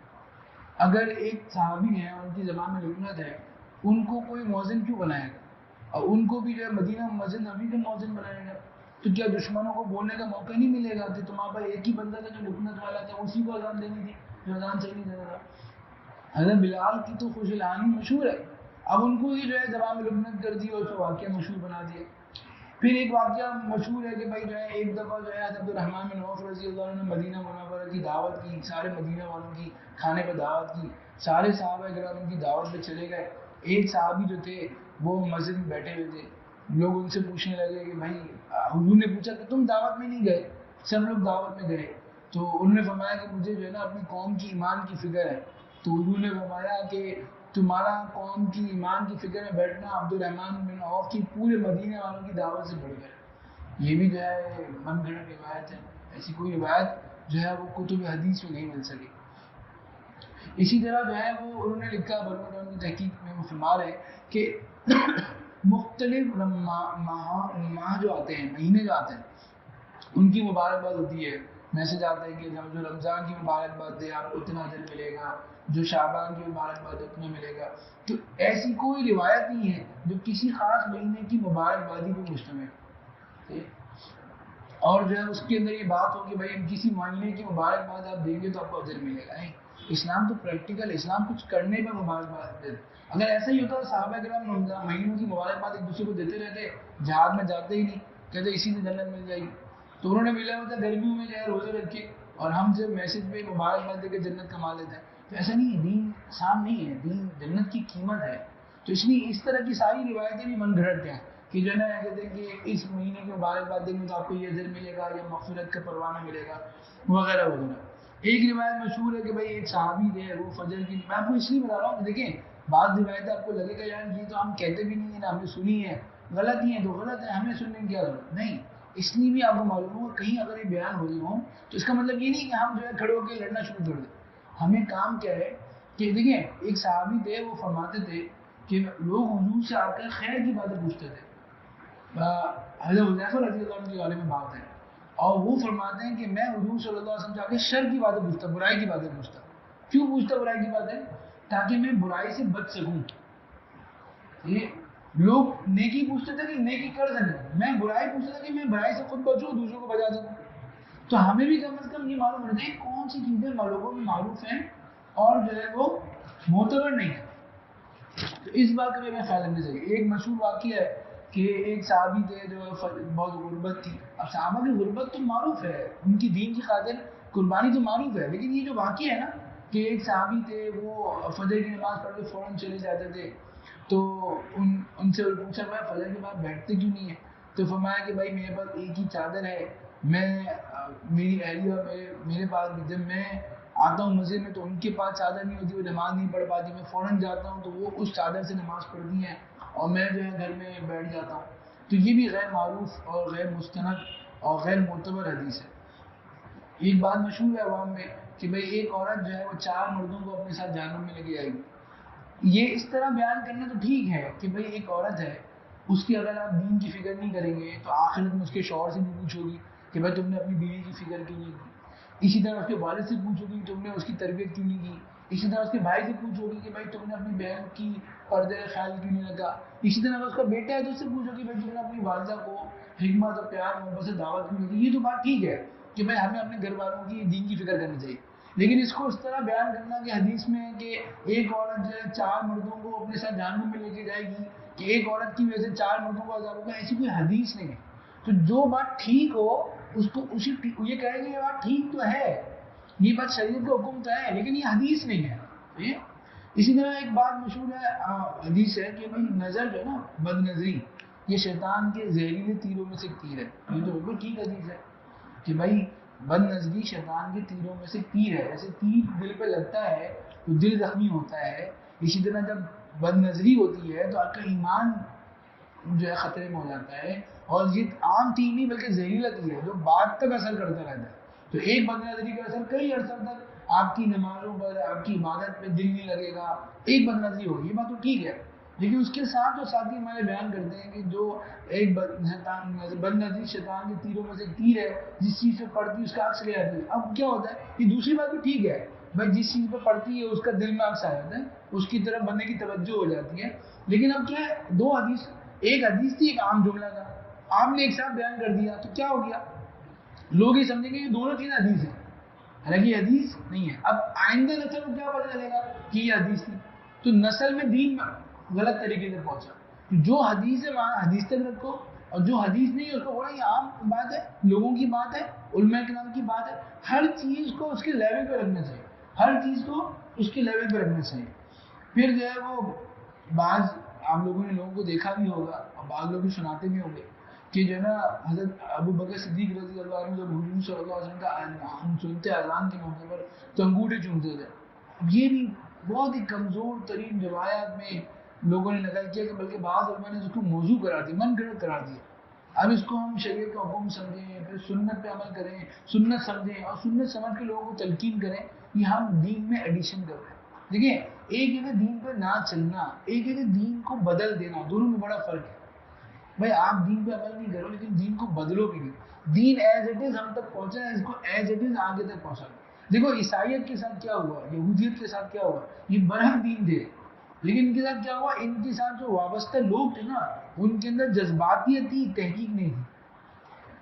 اگر ایک صحابی ہے ان کی زبان میں لغت ہے, ان کو کوئی مؤذن کیوں بنائے گا, اور ان کو بھی جو ہے مدینہ مسجد نبی کا مؤذن بنائے گا, تو کیا دشمنوں کو بولنے کا موقع نہیں ملے گا کہ تمہارے پاس ایک ہی بندہ تھا جو لغت والا تھا, اسی کو اذان دینی تھی جو اذان صحیح نہیں دے رہا. حضرت بلال کی تو خوش الحانی مشہور ہے, اب ان کو ہی جو ہے زبان میں لغت کر دی اور اس کو واقعہ مشہور بنا دیا. پھر ایک واقعہ مشہور ہے کہ بھائی جو ہے ایک دفعہ جو ہے عبد الرحمن بن عوف رضی اللہ عنہ نے مدینہ منورہ کی دعوت کی, سارے مدینہ والوں کی کھانے پہ دعوت کی, سارے صحابہ کرام ان کی دعوت پہ چلے گئے. ایک صحابی جو تھے وہ مسجد میں بیٹھے ہوئے تھے, لوگ ان سے پوچھنے لگے کہ بھائی, حضور نے پوچھا کہ تم دعوت میں نہیں گئے, سب لوگ دعوت میں گئے. تو انہوں نے فرمایا کہ مجھے جو ہے نا اپنی قوم کی ایمان کی فکر ہے. تو حضور نے فرمایا کہ تمہارا قوم کی ایمان کی فکر میں بیٹھنا عبد الرحمن بن عوف کی پورے مدینہ والوں کی دعوت سے بڑھ گیا. یہ بھی جو ہے من گھڑت روایت ہے, ایسی کوئی روایت جو ہے وہ کتب حدیث میں نہیں مل سکی. اسی طرح جو ہے وہ انہوں نے لکھا برمودا کی تحقیق میں وہ فرما رہے کہ مختلف ماہ جو آتے ہیں, مہینے جو آتے ہیں, ان کی مبارکباد ہوتی ہے. میسج آتا ہے کہ جو رمضان کی مبارکباد دے آپ کو اتنا اجر ملے گا, جو شعبان کی مبارکباد اتنا ملے گا. تو ایسی کوئی روایت نہیں ہے جو کسی خاص مہینے کی مبارکبادی پر مشتمل ہے, اور جو ہے اس کے اندر یہ بات ہو کہ بھائی کسی مہینے کی مبارکباد آپ دیں گے تو آپ کو اجر ملے گا. نہیں, اسلام تو پریکٹیکل, اسلام کچھ کرنے میں مبارکباد دیتے. اگر ایسا ہی ہوتا تو صحابہ کرام مہینوں کی مبارکباد ایک دوسرے کو دیتے رہتے, جہاد میں جاتے ہی نہیں, کہتے اسی سے جنت مل جائے گی. تو انہوں نے ملا ہوتا گرمیوں میں جو ہے روزے رکھے اور ہم سے میسج پہ مبارکباد دے کے جنت کما لیتے ہیں. تو ایسا نہیں ہے, دین آسان نہیں ہے, دین جنت کی قیمت ہے. تو اس لیے اس طرح کی ساری روایتیں بھی من گھڑت ہیں کہ جو ہے نا کہتے ہیں کہ اس مہینے کی مبارکباد دیں گے تو آپ کو یہ اجر ملے گا یا مغفرت کا پروانہ ملے گا وغیرہ وغیرہ. ایک روایت مشہور ہے کہ بھائی ایک صحابی ہے وہ فجر کی, میں آپ کو اس لیے بتا رہا ہوں, دیکھیں بعض روایتیں آپ کو لگے گا یار یہ تو ہم کہتے بھی نہیں ہیں نا, ہم نے سنی ہے, غلط ہی ہیں تو غلط ہے, ہمیں سننے کی کیا ضرورت نہیں. اس لیے بھی آپ کو معلوم ہو کہیں اگر یہ بیان ہو رہی ہوں تو اس کا مطلب یہ نہیں کہ ہم جو ہے کھڑے ہو کے لڑنا شروع کر دیں. ہمیں کام کیا ہے کہ دیکھیں ایک صحابی تھے, وہ فرماتے تھے کہ لوگ حضور سے آ کر خیر کی باتیں پوچھتے تھے. حضرت حذیفہ رضی اللہ عنہ کے بارے میں بات ہے, اور وہ فرماتے ہیں کہ میں حضور صلی اللہ علیہ وسلم سے آ کے شر کی باتیں پوچھتا, برائی کی باتیں پوچھتا. کیوں پوچھتا برائی کی باتیں؟ تاکہ میں برائی سے بچ سکوں. یہ لوگ نیکی پوچھتے تھے کہ نیکی کر سکیں, میں برائی پوچھتا تھا کہ میں برائی سے خود بچوں دوسروں کو بچا سکوں. تو ہمیں بھی کم از کم یہ معلوم ہونا چاہیے کون سی چیزیں لوگوں میں معروف ہیں اور جو ہے وہ معتبر نہیں ہے. تو اس بات کا بھی ہمیں خیال رکھنا چاہیے. ایک مشہور واقعہ ہے کہ ایک صحابی تھے جو بہت غربت تھی. اب صحابہ کی غربت تو معروف ہے, ان کی دین کی خاطر قربانی تو معروف ہے, لیکن یہ جو واقعہ ہے نا کہ ایک صحابی تھے وہ فجر کی نماز پڑھ کے فوراً چلے جاتے تھے. تو ان سے پوچھا بھائی فجر کے بعد بیٹھتے کیوں نہیں ہے؟ تو فرمایا کہ بھائی میرے پاس ایک ہی چادر ہے, میں میری اہلیہ میرے پاس جب میں آتا ہوں مسجد میں تو ان کے پاس چادر نہیں ہوتی, وہ نماز نہیں پڑھ پاتی, میں فوراً جاتا ہوں تو وہ اس چادر سے نماز پڑھتی ہیں اور میں جو ہے گھر میں بیٹھ جاتا ہوں. تو یہ بھی غیر معروف اور غیر مستند اور غیر معتبر حدیث ہے. ایک بات مشہور ہے عوام میں کہ بھئی ایک عورت جو ہے وہ 4 مردوں کو اپنے ساتھ جہنم میں لے کے آئے گی. یہ اس طرح بیان کرنا تو ٹھیک ہے کہ بھئی ایک عورت ہے, اس کی اگر آپ دین کی فکر نہیں کریں گے تو آخرت میں اس کے شوہر سے بھی پوچھو گی کہ بھائی تم نے اپنی بیوی کی فکر کیوں نہیں کی. اسی طرح اس کے والد سے پوچھو گی تم نے اس کی تربیت کیوں نہیں کی. اسی طرح اس کے بھائی سے پوچھو گی کہ بھائی تم نے اپنی بہن کی پردے کا خیال کیوں نہیں رکھا. اسی طرح اگر اس کا بیٹا ہے تو اس سے پوچھو کہ بھائی تم نے اپنی والدہ کو حکمت اور پیار محبت سے دعوت کیوں نہیں دی. یہ تو بات ٹھیک ہے کہ بھائی ہمیں اپنے گھر والوں کی دین کی فکر کرنی چاہیے, لیکن اس کو اس طرح بیان کرنا کہ حدیث میں کہ ایک عورت جو ہے 4 مردوں کو اپنے ساتھ جہنم میں لے کے جائے گی, کہ ایک عورت کی وجہ سے 4 مردوں کو عذاب ہوگا, ایسی کوئی حدیث نہیں ہے. تو جو بات ٹھیک ہو اس کو اسی یہ کہے گی یہ بات ٹھیک تو ہے, یہ بات شریعت کا حکم تو ہے, لیکن یہ حدیث نہیں ہے. اسی طرح ایک بات مشہور ہے حدیث ہے کہ بھائی نظر جو ہے نا, بد نظری, یہ شیطان کے زہریلے تیروں میں سے ایک تیر ہے. یہ تو بالکل ٹھیک حدیث ہے کہ بھائی بد نظری شیطان کے تیروں میں سے تیر ہے. جیسے تیر دل پہ لگتا ہے تو دل زخمی ہوتا ہے، اسی طرح جب بد نظری ہوتی ہے تو آپ کا ایمان جو ہے خطرے میں ہو جاتا ہے. اور یہ عام تیر نہیں بلکہ زہریلا تیر ہے جو بعد تک اثر کرتا رہتا ہے. تو ایک بد نظری کا اثر کئی عرصہ تک آپ کی نمازوں پر، آپ کی عبادت پہ دل نہیں لگے گا. ایک بد نظری ہوگی، یہ بات تو ٹھیک ہے، لیکن اس کے ساتھ جو ساتھی ہمارے بیان کرتے ہیں کہ جو ایک بد نظری شیطان کے تیروں میں سے ایک تیر ہے، جس چیز سے پڑتی ہے اس کا عکس لے جاتی ہے. اب کیا ہوتا ہے، یہ دوسری بات بھی ٹھیک ہے بھائی، جس چیز پہ پڑتی ہے اس کا دل میں عکس آ جاتا ہے، اس کی طرف بندے کی توجہ ہو جاتی ہے. لیکن اب کیا ہے، دو حدیث، ایک حدیث تھی ایک عام جملہ تھا، آپ نے ایک ساتھ بیان کر دیا تو کیا ہو گیا، لوگ یہ سمجھیں گے کہ دونوں چیزیں حدیث ہیں، حالانکہ یہ حدیث نہیں ہے. اب آئندہ نسل کو کیا پتہ چلے گا کہ یہ حدیث تھی؟ تو نسل میں دین غلط طریقے سے پہنچا. جو حدیث ہے وہاں حدیث تک رکھو، اور جو حدیث نہیں ہے اس کو بولا یہ عام بات ہے، لوگوں کی بات ہے، علماء کرام کی بات ہے. ہر چیز کو اس کے لیول پہ رکھنا چاہیے، ہر چیز کو اس کے لیول پہ رکھنا چاہیے. پھر جو ہے وہ بعض آپ لوگوں نے لوگوں کو دیکھا بھی ہوگا اور بعض لوگ بھی سناتے بھی ہوں گے کہ جو ہے نا حضرت ابو بکر صدیق رضی اللہ عنہ جب حضور صلی اللہ علیہ وسلم کا ہم سنتے اذان کے موقع پر تو انگوٹھے چومتے تھے. یہ بھی بہت ہی کمزور ترین روایات میں لوگوں نے نقل کیا کہ بلکہ بعض علماء نے اس کو موضوع قرار دیا، من گھڑت قرار دیا. اب اس کو ہم شریعت کا حکم سمجھیں، پھر سنت پہ عمل کریں، سنت سمجھیں اور سنت سمجھ کے لوگوں کو تلقین کریں، یہ ہم دین میں ایڈیشن کر رہے ہیں. دیکھیں ایک ہے کہ دین پہ نہ چلنا، ایک ہے کہ دین کو بدل دینا، دونوں میں بڑا فرق ہے. بھائی آپ دین پہ عمل نہیں کرو لیکن دین کو بدلو بھی نہیں. دین ایز اٹ از ہم تک پہنچا ہے، اس کو ایز اٹ از آگے تک پہنچا. دیکھو عیسائیت کے ساتھ کیا ہوا، یہودیت کے ساتھ کیا ہوا، یہ برہم دین تھے، لیکن ان کے ساتھ کیا ہوا، ان کے ساتھ جو وابستہ لوگ تھے نا ان کے اندر جذباتیت تھی، تحقیق نہیں تھی.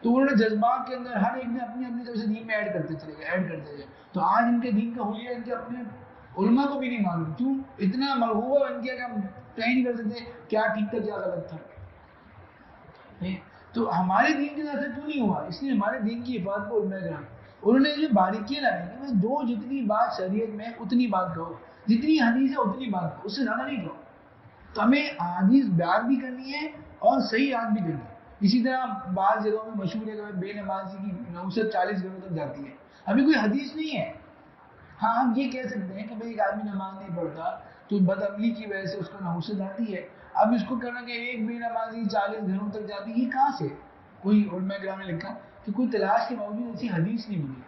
تو انہوں نے جذبات کے اندر ہر ایک نے اپنی اپنی طرف سے دین میں ایڈ کرتے چلے گئے، ایڈ کرتے گئے. تو آج ان کے دین کا حلیہ ان کے اپنے علماء کو بھی نہیں معلوم، کیوں اتنا مرغوبہ بن گیا کہ ہم طے نہیں کر سکتے کیا ٹھیک تھا کیا غلط تھا. تو ہمارے دین کے ساتھ کیوں نہیں ہوا، اس لیے ہمارے دین کی حفاظت کو علماء کرام انہوں نے جو باریکیاں لگائی کہ جو جتنی بات شریعت میں اتنی بات کہو، جتنی حدیث ہے اتنی بات کہو، اس سے زیادہ نہیں کہو. تو ہمیں حدیث بیان بھی کرنی ہے اور صحیح یاد بھی کرنی ہے. اسی طرح بعض جگہوں میں مشہور ہے کہ بے نمازی کی نحوست 40 گھروں تک جاتی ہے. ابھی کوئی حدیث نہیں ہے. ہاں ہم یہ کہہ سکتے ہیں کہ بھائی ایک آدمی نماز نہیں پڑھتا تو بد عملی کی وجہ سے اس کو نحوست آتی ہے. اب اس کو کہنا کہ ایک بے نمازی 40 گھروں تک جاتی ہے، یہ کہاں سے؟ کوئی علماء کرام نے لکھا کہ کوئی تلاش کے باوجود ایسی حدیث نہیں ملی.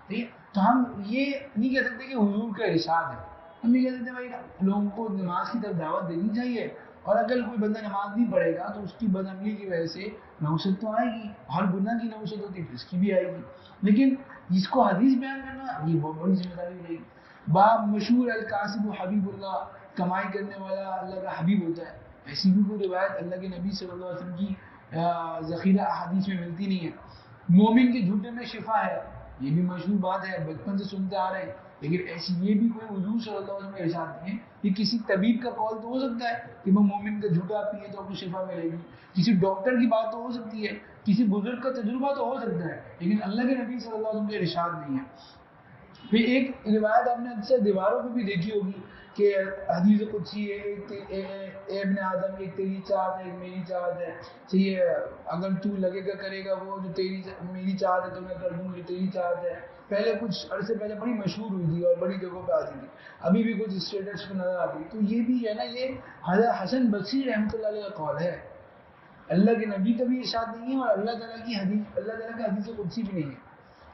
ٹھیک ہے، تو ہم یہ نہیں کہہ سکتے کہ حضور کا ارشاد ہے. ہم یہ کہہ سکتے ہیں بھائی لوگوں کو نماز کی طرف دعوت دینی چاہیے، اور اگر کوئی بندہ نماز نہیں پڑھے گا تو اس کی بد عملی کی وجہ سے نحوست تو آئے گی، ہر گناہ کی نحوست ہوتی ہے اس کی بھی آئے گی. لیکن جس کو حدیث بیان کرنا یہ بہت بڑی ذمہ داری رہے گی. باب مشہور القاسم حبیب اللہ، کمائی کرنے والا اللہ کا حبیب ہوتا ہے. ایسی بھی کوئی روایت اللہ کے نبی صلی اللہ علیہ وسلم کی ذخیرہ احادیث میں ملتی نہیں ہے. مومن کے جھوٹے میں شفا ہے، یہ بھی مشہور بات ہے، بچپن سے سنتے آ رہے ہیں. لیکن ایسی یہ بھی کوئی حضور صلی اللہ علیہ وسلم کا ارشاد نہیں ہے. یہ کسی طبیب کا قول تو ہو سکتا ہے کہ وہ مومن کا جھوٹا پیے تو آپ کو شفا ملے گی، کسی ڈاکٹر کی بات تو ہو سکتی ہے، کسی بزرگ کا تجربہ تو ہو سکتا ہے، لیکن اللہ کے نبی صلی اللہ علیہ وسلم کا ارشاد نہیں ہے. پھر ایک روایت آپ نے اکثر دیواروں پہ بھی دیکھی ہوگی کہ حدیث قدسی ہے، اے ابن آدم ایک تیری چاہت ہے ایک میری چاہت ہے. چاہیے اگر تو لگے گا کرے گا وہ جو میری چاہت ہے تو میں کر دوں جو تیری چاہت ہے. پہلے کچھ عرصے پہلے بڑی مشہور ہوئی تھی اور بڑی جگہوں پہ آتی تھی، ابھی بھی کچھ اسٹیٹس پہ نظر آتی. تو یہ بھی ہے نا، یہ حضرت حسن بصری رحمۃ اللہ علیہ کا قول ہے. اللہ کے نبی کا بھی ارشاد نہیں ہے اور اللہ تعالیٰ کی حدیث، اللہ تعالیٰ کی حدیث قدسی بھی نہیں ہے.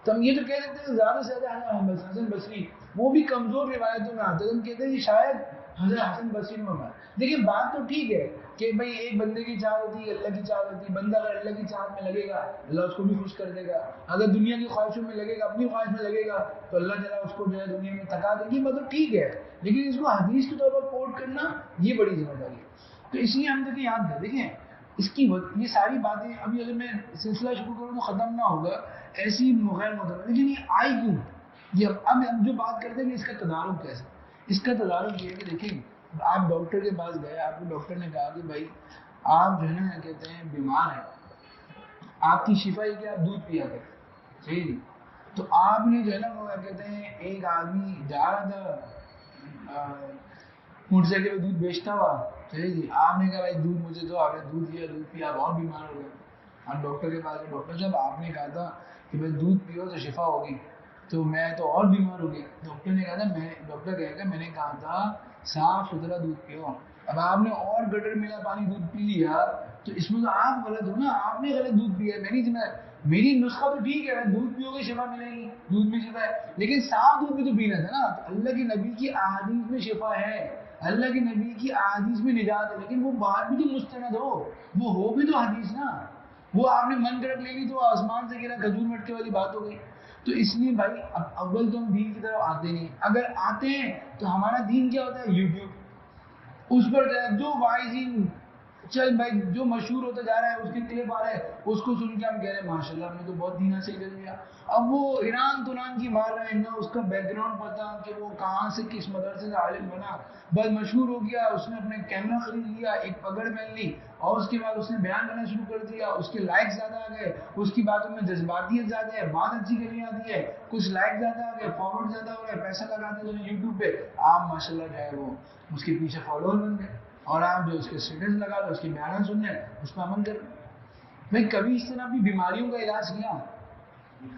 تو ہم یہ تو کہہ سکتے ہیں زیادہ سے زیادہ حسن بصری وہ بھی کمزور روایتوں میں آتے ہیں. ہم کہتے ہیں کہ شاید حضرت حسن بصری میں ہوگا. دیکھیں بات تو ٹھیک ہے کہ بھائی ایک بندے کی چاہت ہوتی ہے اللہ کی چاہت ہوتی ہے. بندہ اگر اللہ کی چاہت میں لگے گا اللہ اس کو بھی خوش کر دے گا، اگر دنیا کی خواہشوں میں لگے گا، اپنی خواہش میں لگے گا تو اللہ تعالیٰ اس کو جو ہے دنیا میں تھکا دے گی. مطلب ٹھیک ہے، لیکن اس کو حدیث کے طور پر کوٹ کرنا یہ بڑی ذمہ داری ہے. تو اس لیے ہم دیکھیں یاد دیں، دیکھیں اس کی یہ ساری باتیں ابھی اگر میں سلسلہ شروع کروں تو ختم نہ ہوگا، ایسی غیر مطلب. لیکن یہ آئی کیوں؟ یہ اب ہم جو بات کرتے ہیں کہ اس کا تدارک کیسے؟ اس کا تدارک یہ ہے کہ دیکھیں آپ ڈاکٹر کے پاس گئے، آپ کو ڈاکٹر نے کہا کہ بھائی آپ جو ہے نا کہتے ہیں بیمار ہیں، آپ کی شفا یہ کہ آپ دودھ پیا کریں. صحیح جی. تو آپ نے جو ہے نا وہ کہتے ہیں ایک آدمی جا رہا تھا موٹر سائیکل پہ دودھ بیچتا ہوا چلیے جی آپ نے کہا بھائی دودھ مجھے دو، آپ نے دودھ دیا، دودھ پیا آپ اور بیمار ہو گئے. آپ ڈاکٹر کے پاس گئے، ڈاکٹر صاحب آپ نے کہا تھا کہ بھائی دودھ پیو تو شفا ہوگی، تو میں تو اور بیمار ہو گیا. ڈاکٹر نے کہا تھا ڈاکٹر کہے گا میں نے کہا تھا صاف ستھرا دودھ پیو، اب آپ نے اور گٹر ملا پانی دودھ پی لیا تو اس میں تو آپ غلط ہو نا، آپ نے غلط دودھ پیا. میں نہیں سنا میری نسخہ تو ٹھیک ہے دودھ پیو گے شفا ملے گی، دودھ بھی شفا ہے، لیکن صاف دودھ بھی تو پینا تھا نا. تو اللہ کے نبی کی احادیث میں شفا ہے، اللہ کے نبی کی احادیث میں نجات ہے، لیکن وہ بات بھی تو مستند ہو، وہ ہو بھی تو حدیث نا. وہ آپ نے من گڑت لے لی تو آسمان سے گرا کھجور مٹکے والی بات ہو گئی. تو اس لیے بھائی اب اول تو ہم دین کی طرف آتے نہیں، اگر آتے ہیں تو ہمارا دین کیا ہوتا ہے یوٹیوب، اس پر جائے جو وائزین چل بھائی جو مشہور ہوتا جا رہا ہے اس کے کلپ آ رہے ہیں اس کو سن کے ہم کہہ رہے ہیں ماشاء اللہ ہم نے تو بہت دین حاصل کر لیا. اب وہ ایران توران کی مار رہے ہیں نہ اس کا بیک گراؤنڈ پتا کہ وہ کہاں سے کس مدرسے سے عالم بنا، بس مشہور ہو گیا، اس نے اپنے کیمرہ خرید لیا، ایک پگڑ پہن لی اور اس کے بعد اس نے بیان کرنا شروع کر دیا، اس کے لائک زیادہ آ گئے، اس کی باتوں میں جذباتیت زیادہ ہے، بات اچھی کرنی آتی ہے، کچھ لائک زیادہ آ گئے، فارورڈ زیادہ ہو رہا ہے، پیسہ لگاتے ہیں یوٹیوب پہ، آپ ماشاء اللہ جو ہے وہ اس کے پیچھے فالوور بن گئے اور آپ جو اس کے اسٹیٹس لگا لو، اس کی بیانات سن رہے اس پہ عمل کر. بھائی کبھی اس طرح اپنی بیماریوں کا علاج کیا؟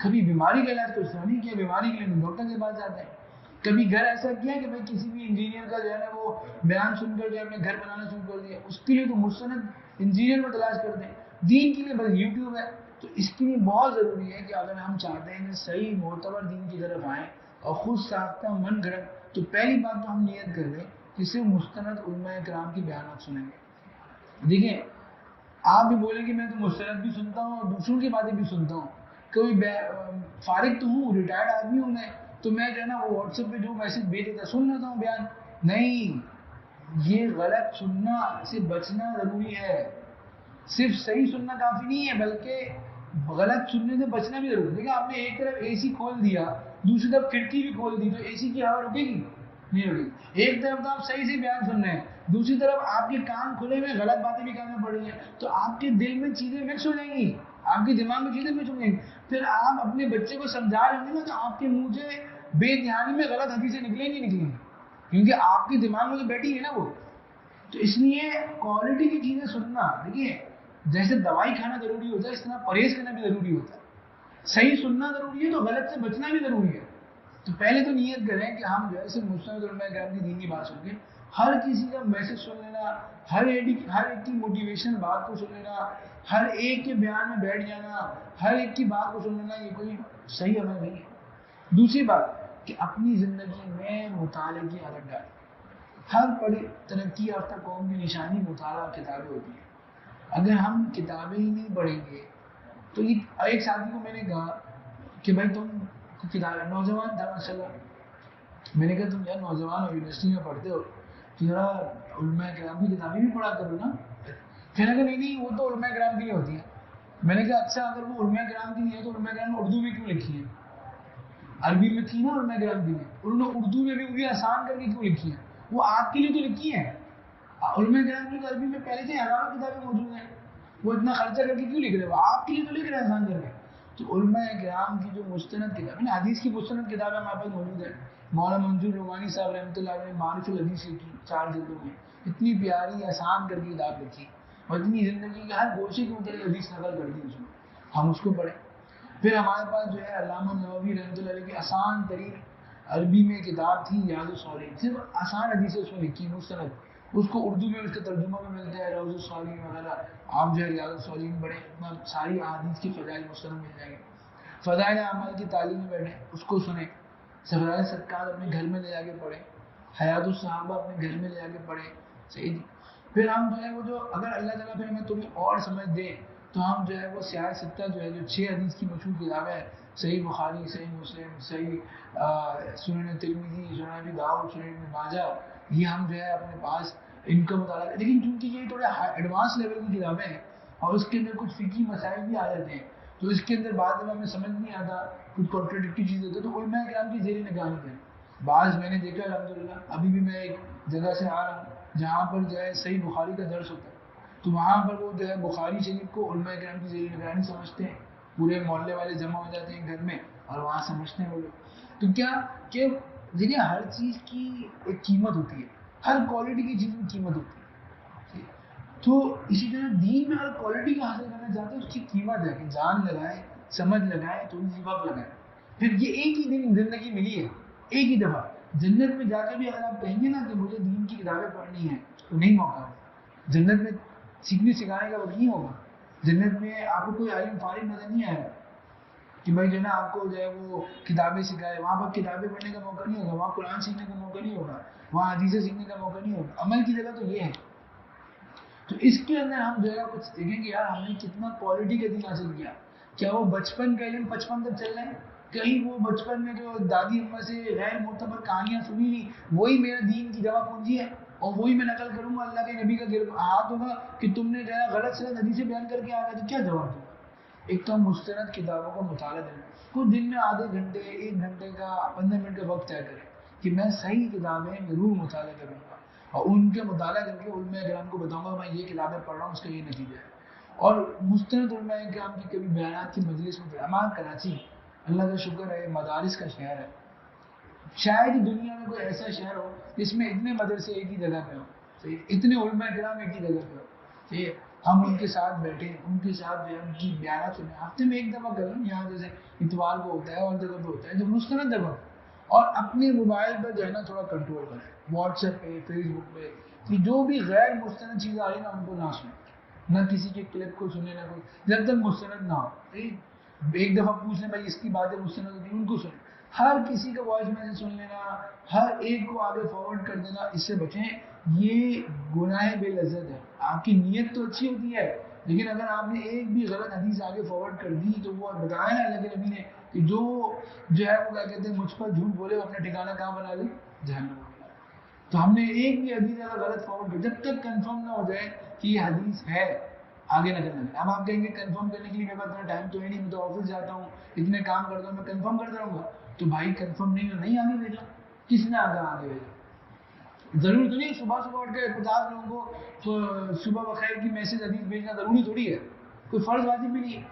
کبھی بیماری کا علاج تو اس طرح نہیں کیا، بیماری کے لیے ڈاکٹر کے پاس جاتے ہیں. کبھی گھر ایسا کیا کہ بھائی کسی بھی انجینئر کا جو ہے نا وہ بیان سن کر جو ہے اپنے گھر بنانا شروع کر دیا، اس کے لیے تو مستند انجینئر کو تلاش کرتے ہیں. دین کے لیے بس یوٹیوب ہے. تو اس کے لیے بہت ضروری ہے کہ اگر ہم چاہتے ہیں کہ صحیح معتبر دین کی طرف آئیں اور خود ساختہ من گھڑت، تو پہلی بات تو ہم نیت کر لیں کہ صرف مستند علماء کرام کی بیانات سنیں گے. دیکھیں آپ بھی بولیں کہ میں تو مستند بھی سنتا ہوں اور دوسروں کی باتیں بھی سنتا ہوں، کوئی فارغ تو ہوں، ریٹائرڈ آدمی ہوں میں، تو میں جو ہے نا وہ واٹس ایپ پہ جو میسج بھیج دیتا سن لیتا ہوں بیان. نہیں، یہ غلط سننا سے بچنا ضروری ہے. صرف صحیح سننا کافی نہیں ہے بلکہ غلط سننے سے بچنا بھی ضروری ہے. دیکھیں آپ نے ایک طرف اے سی کھول دیا دوسری طرف کھڑکی بھی کھول دی تو اے سی کی ہوا رکے گی؟ نہیں رکے گی. ایک طرف تو آپ صحیح سے بیان سن رہے ہیں، دوسری طرف آپ کے کان کھلے ہوئے غلط باتیں بھی کان میں پڑ رہی ہیں، تو آپ کے دل میں چیزیں مکس ہو جائیں گی، آپ کے دماغ میں چیزیں مکس ہو جائیں گی. پھر آپ اپنے بچے کو سمجھا رہے ہوں گے نا تو آپ کے منہ سے بے دھیانی میں غلط حدیثیں نکلیں گی کیونکہ آپ کے دماغ میں تو بیٹھی ہے نا وہ. تو اس لیے کوالٹی کی چیزیں سننا، دیکھیے جیسے دوائی کھانا ضروری ہوتا ہے اس طرح پرہیز کرنا بھی ضروری ہوتا ہے. صحیح سننا ضروری ہے تو غلط سے بچنا بھی ضروری ہے. تو پہلے تو نیت کریں کہ ہم جو ہے صرف مستند علماء کرام کی دین کی بات سن کے ہر کسی کا میسج سن لینا، ہر ایک کی موٹیویشن بات کو سن لینا، ہر ایک کے بیان میں بیٹھ جانا، ہر ایک کی بات کو سن لینا، یہ کوئی صحیح عمل نہیں ہے. دوسری بات کہ اپنی زندگی میں مطالعے کی عادت ڈالیں. ہر بڑی ترقی یافتہ قوم کی نشانی مطالعہ کتابیں ہوتی ہیں. اگر ہم کتابیں ہی نہیں پڑھیں گے تو ایک ساتھی کو میں نے کہا کہ بھائی تم کتابیں، نوجوان تھا ماشاء اللہ، میں نے کہا تم یار نوجوان ہو یونیورسٹی میں پڑھتے ہو تو ذرا علماء کرام کی کتابیں بھی پڑھا کرو نا. کہنے لگا نہیں وہ تو علماء کرام کی نہیں ہوتی ہیں. میں نے کہا اچھا اگر وہ علماء کرام کی نہیں ہے تو علماء کرام نے اردو میں کیوں لکھی ہے؟ عربی میں تھی نا علماء کرام کی، انہوں نے اردو میں بھی آسان کر کے کیوں لکھی ہیں؟ وہ آپ کے لیے تو لکھی ہیں. علماء کرام کی عربی میں پہلے سے ہزاروں کتابیں موجود ہیں، وہ اتنا خرچہ کر کے کیوں لکھ رہے ہیں؟ وہ آپ کے لیے تو لکھ رہے ہیں آسان کر کے. تو علماء کرام کی جو مستند کتابیں، حدیث کی مستند کتابیں ہمارے پاس موجود ہیں. مولانا منظور رومانی صاحب رحمۃ اللہ علیہ نے معارف الحدیث لکھی 4 جلدوں میں، اتنی پیاری آسان کر کے کتاب لکھی اور اتنی زندگی کے ہر گوشے کے متعلق حدیث نقل کر دی اس میں، ہم اس کو پڑھیں. پھر ہمارے پاس جو ہے علامہ نووی رحمۃ اللہ علیہ کی آسان ترین عربی میں کتاب تھی ریاض الصالحین، صرف آسان حدیثیں اس میں لکھی مستند، اس کو اردو میں اس کا ترجمہ میں ملتا ہے روض الصالحین وغیرہ. آپ جو ہے ریاض الصالحین پڑھیں، ساری احادیث کی فضائل مستند مل جائیں گے. فضائل اعمال کی تعلیم میں بیٹھیں اس کو سنیں، فضائل صدقات اپنے گھر میں لے جا کے پڑھیں، حیات الصحابہ اپنے گھر میں لے جا کے پڑھیں. صحیح. پھر ہم جو ہے وہ جو اگر اللہ تعالیٰ پھر ہمیں تمہیں اور سمجھ دے تو ہم جو ہے وہ سیاہ ستہ جو ہے جو 6 حدیث کی مشہور کتابیں ہیں، صحیح بخاری، صحیح مسلم، صحیح سنن ترمذی، سنن ابی داؤد، سنن ابن ماجہ، یہ ہم جو ہے اپنے پاس ان کا مطالعہ. لیکن چونکہ یہ تھوڑے ایڈوانس لیول کی کتابیں ہیں اور اس کے اندر کچھ فقہی مسائل بھی آ جاتے ہیں تو اس کے اندر بعد میں ہمیں سمجھ نہیں آتا، کچھ کانٹراڈکٹری چیز ہوتی ہے، تو علماء کرام کی زیر نگاہت ہے. بعض میں نے دیکھا الحمدللہ، ابھی بھی میں ایک جگہ سے آ رہا ہوں جہاں پر جو ہے صحیح بخاری کا درس ہوتا ہے تو وہاں پر وہ جو ہے بخاری شریف کو علماء کرام کی زیر نگرانی سمجھتے ہیں، پورے محلے والے جمع ہو جاتے ہیں گھر میں اور وہاں سمجھتے ہیں وہ لوگ. تو کیا کہ دیکھیے ہر چیز کی ایک قیمت ہوتی ہے، ہر کوالٹی کی چیز میں قیمت ہوتی ہے. تو اسی طرح دین میں ہر کوالٹی کا حاصل کرنا چاہتے ہیں اس کی قیمت ہے کہ جان لگائیں, سمجھ لگائیں, تھوڑی سی وقت لگائیں. پھر یہ ایک ہی دن زندگی ملی ہے, ایک ہی دفعہ. جنت میں جا کے بھی اگر آپ کہیں گے نا کہ مجھے دین کی کتابیں پڑھنی ہیں تو نہیں موقع ہے. جنت میں سیکھنے سکھانے کا وقت نہیں ہوگا. جنت میں آپ کو کوئی عالم فارغ نظر نہیں آئے گا کہ بھائی جو ہے نا آپ کو جو ہے وہ کتابیں سکھائے. وہاں پر کتابیں پڑھنے کا موقع نہیں ہوگا, وہاں قرآن سیکھنے کا موقع نہیں ہوگا, وہاں حدیثیں سیکھنے کا موقع نہیں ہوگا. عمل کی جگہ تو یہ ہے. تو اس کے اندر ہم جو ہے کچھ دیکھیں گے یار ہم نے کتنا کوالٹی کا دین حاصل کیا. کیا وہ بچپن کا علم 55 تک چل رہے ہیں؟ کہیں وہ بچپن میں جو دادی اماں سے غیر معتبر کہانیاں سنی نہیں, وہی میرا دین کی جمع پونجی ہے اور وہی میں نقل کروں گا. اللہ کے نبی کا ہاتھ ہوگا کہ تم نے جو ہے غلط سے حدیثیں بیان کر کے آ گیا تو کیا جواب دوں؟ ایک تو مستند کتابوں کا مطالعہ دینا, کچھ دن میں آدھے گھنٹے 1 گھنٹے کا 15 منٹ کا وقت طے کریں کہ میں صحیح کتابیں ضرور مطالعہ کروں گا اور ان کے مطالعہ کر کے علماء کرام کو بتاؤں گا میں یہ کتابیں پڑھ رہا ہوں, اس کا یہ نتیجہ ہے. اور مستند علماء کرام کی کبھی بیانات کی مجلس میں ہمارا کراچی اللہ کا شکر ہے مدارس کا شہر ہے. شاید ہی دنیا میں کوئی ایسا شہر ہو جس میں اتنے مدرسے ایک ہی جگہ پہ ہو, اتنے علماء کرام ایک ہی جگہ پہ ہو. ہم ان کے ساتھ بیٹھے, ان کے ساتھ ان کی بیانات سنیں. ہفتے میں ایک دفعہ کریں, یہاں جیسے اتوار کو ہوتا ہے اور جگہ پہ ہوتا ہے جو مستند جگہ, اور اپنے موبائل پر جو ہے نا تھوڑا کنٹرول کریں. واٹس ایپ پہ, فیس بک پہ, کہ جو بھی غیر مستند چیزیں آ رہی نا ان کو نہ سنیں, نہ کسی کے کلپ کو سنیں, نہ کوئی جب تک مستند نہ ہو. ایک دفعہ پوچھ لیں بھائی اس کی باتیں مستند ہوتی ہیں ان کو سنیں. ہر کسی کا وائس میسج سن لینا, ہر ایک کو آگے فارورڈ کر دینا, اس سے بچیں. یہ گناہ بے لذت ہے. آپ کی نیت تو اچھی ہوتی ہے لیکن اگر آپ نے ایک بھی غلط حدیث آگے فارورڈ کر دی تو وہ بتایا نا اللہ کے نبی نے کہ جو ہے وہ کیا کہتے ہیں مجھ پر جھوٹ بولے وہ اپنا ٹھکانہ کہاں بنا لے, جہنم میں. تو ہم نے ایک بھی حدیث اگر غلط فارورڈ کر, جب تک کنفرم نہ ہو جائے کہ یہ حدیث ہے آگے نہ کرنا. اب آپ کہیں گے کنفرم کرنے کے لیے میرے پاس اتنا ٹائم تو ہے نہیں, میں تو آفس جاتا ہوں, اتنے کام کرتا ہوں, میں کنفرم کرتا رہوں گا. تو بھائی کنفرم نہیں آگے بھیجا. کس نے آگے بھیجا؟ ضروری تو نہیں صبح اٹھ کے 50 لوگوں کو صبح بخیر کی میسج حدیث بھیجنا ضروری تھوڑی ہے, کوئی فرض واجب بھی نہیں ہے.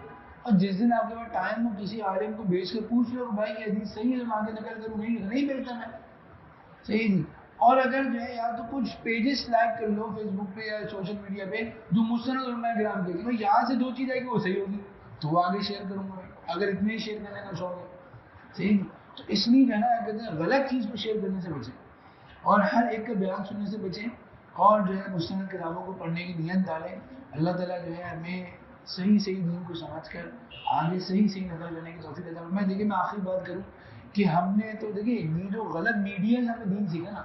اور جس دن آپ کے پاس ٹائم ہو کسی عالم کو بھیج کے پوچھ لو کہ بھائی یہ حدیث صحیح ہے تو میں آگے نقل کروں, نہیں بھیجتا میں. صحیح نہیں. اور اگر جو ہے یا تو کچھ پیجز لائک کر لو فیس بک پہ یا سوشل میڈیا پہ جو مستند علماء کرام کے, بھائی یہاں سے 2 چیز آئے گی وہ صحیح ہوگی تو وہ آگے شیئر کروں گا اگر اتنے ہی شیئر کرنے کا شوق ہے. صحیح نہیں. تو اس لیے جو ہے نا کہتے ہیں غلط چیز کو شیئر کرنے سے بچیں اور ہر ایک کا بیان سننے سے بچیں اور جو ہے مستند کتابوں کو پڑھنے کی نیت ڈالیں. اللہ تعالیٰ جو ہے ہمیں صحیح دین کو سمجھ کر آگے صحیح نقل کرنے کی توفیق عطا فرمائے. دیکھیے میں آخری بات کروں کہ ہم نے تو دیکھیے یہ جو غلط میڈیا سے ہمیں دین سیکھا نا,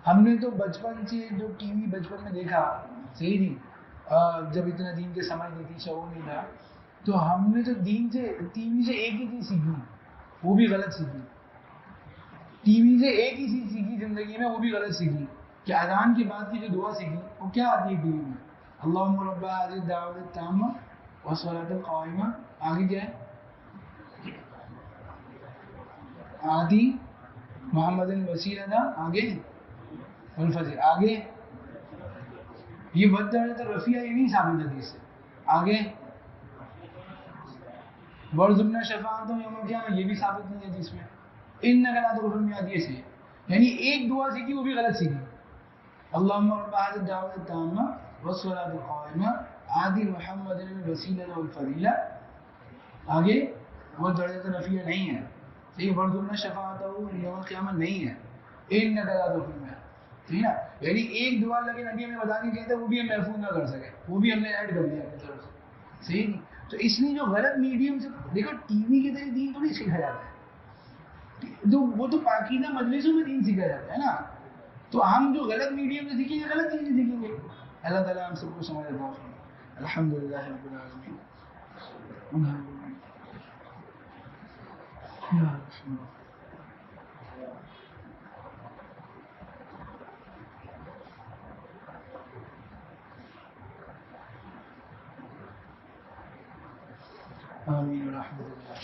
ہم نے تو بچپن سے جو ٹی وی بچپن میں دیکھا, صحیح نہیں, جب اتنا دین کے سمجھ نہیں تھی, شعور نہیں تھا, تو ہم نے تو دین سے ٹی وی سے ایک ہی چیز سیکھی, وہ بھی غلط سیکھی. ٹی وی سے ایک ہی چیز سیکھی زندگی میں, وہ بھی غلط سیکھی کہ اذان کے بعد کی جو دعا سیکھی وہ کیا آتی ہے ٹی وی میں, اللہم رب هذه الدعوۃ التامہ والصلاۃ القائمہ. آگے کیا ہے؟ آدھی محمد الوسیلہ, آگے والفضل, آگے یہ بدرجۃ الرفیع یہ نہیں ثابت حدیث سے. آگے ورزقنا شفاعتہ یوم القیامہ, یہ بھی ثابت نہیں ہے حدیث میں. انک لا تخلف المیعاد, یہ سے یعنی ایک دعا سیکھی وہ بھی غلط سیکھی. اللہم رب هذه الدعوۃ التامہ والصلاۃ القائمہ آدی محمد الوسیلہ والفضیلہ. آگے وہ درجۃ الرفیع نہیں ہے. صحیح, ورزقنا شفاعتہ یوم القیامہ نہیں ہے. انک لا تخلف المیعاد, ٹھیک ہے. یعنی ایک دعا اللہ کے نبی ہمیں بتا کے گئے تھے, وہ بھی ہم محفوظ نہ کر سکے, وہ بھی ہم نے ایڈ کر دیا اپنی طرف سے. صحیح نہیں. تو اس لیے جو غلط میڈیم سے دیکھو ٹی وی کے ذریعے دین تھوڑی سیکھا جاتا ہے, وہ تو پاکیزہ مجلسوں میں دین سیکھا جاتا ہے نا. تو ہم جو غلط میڈیم سے سیکھیں گے غلط چیزیں سیکھیں گے. اللہ تعالیٰ ہم سب کو سمجھ عطا فرمائے. الحمدللہ رب العالمین. آمین الحمدللہ.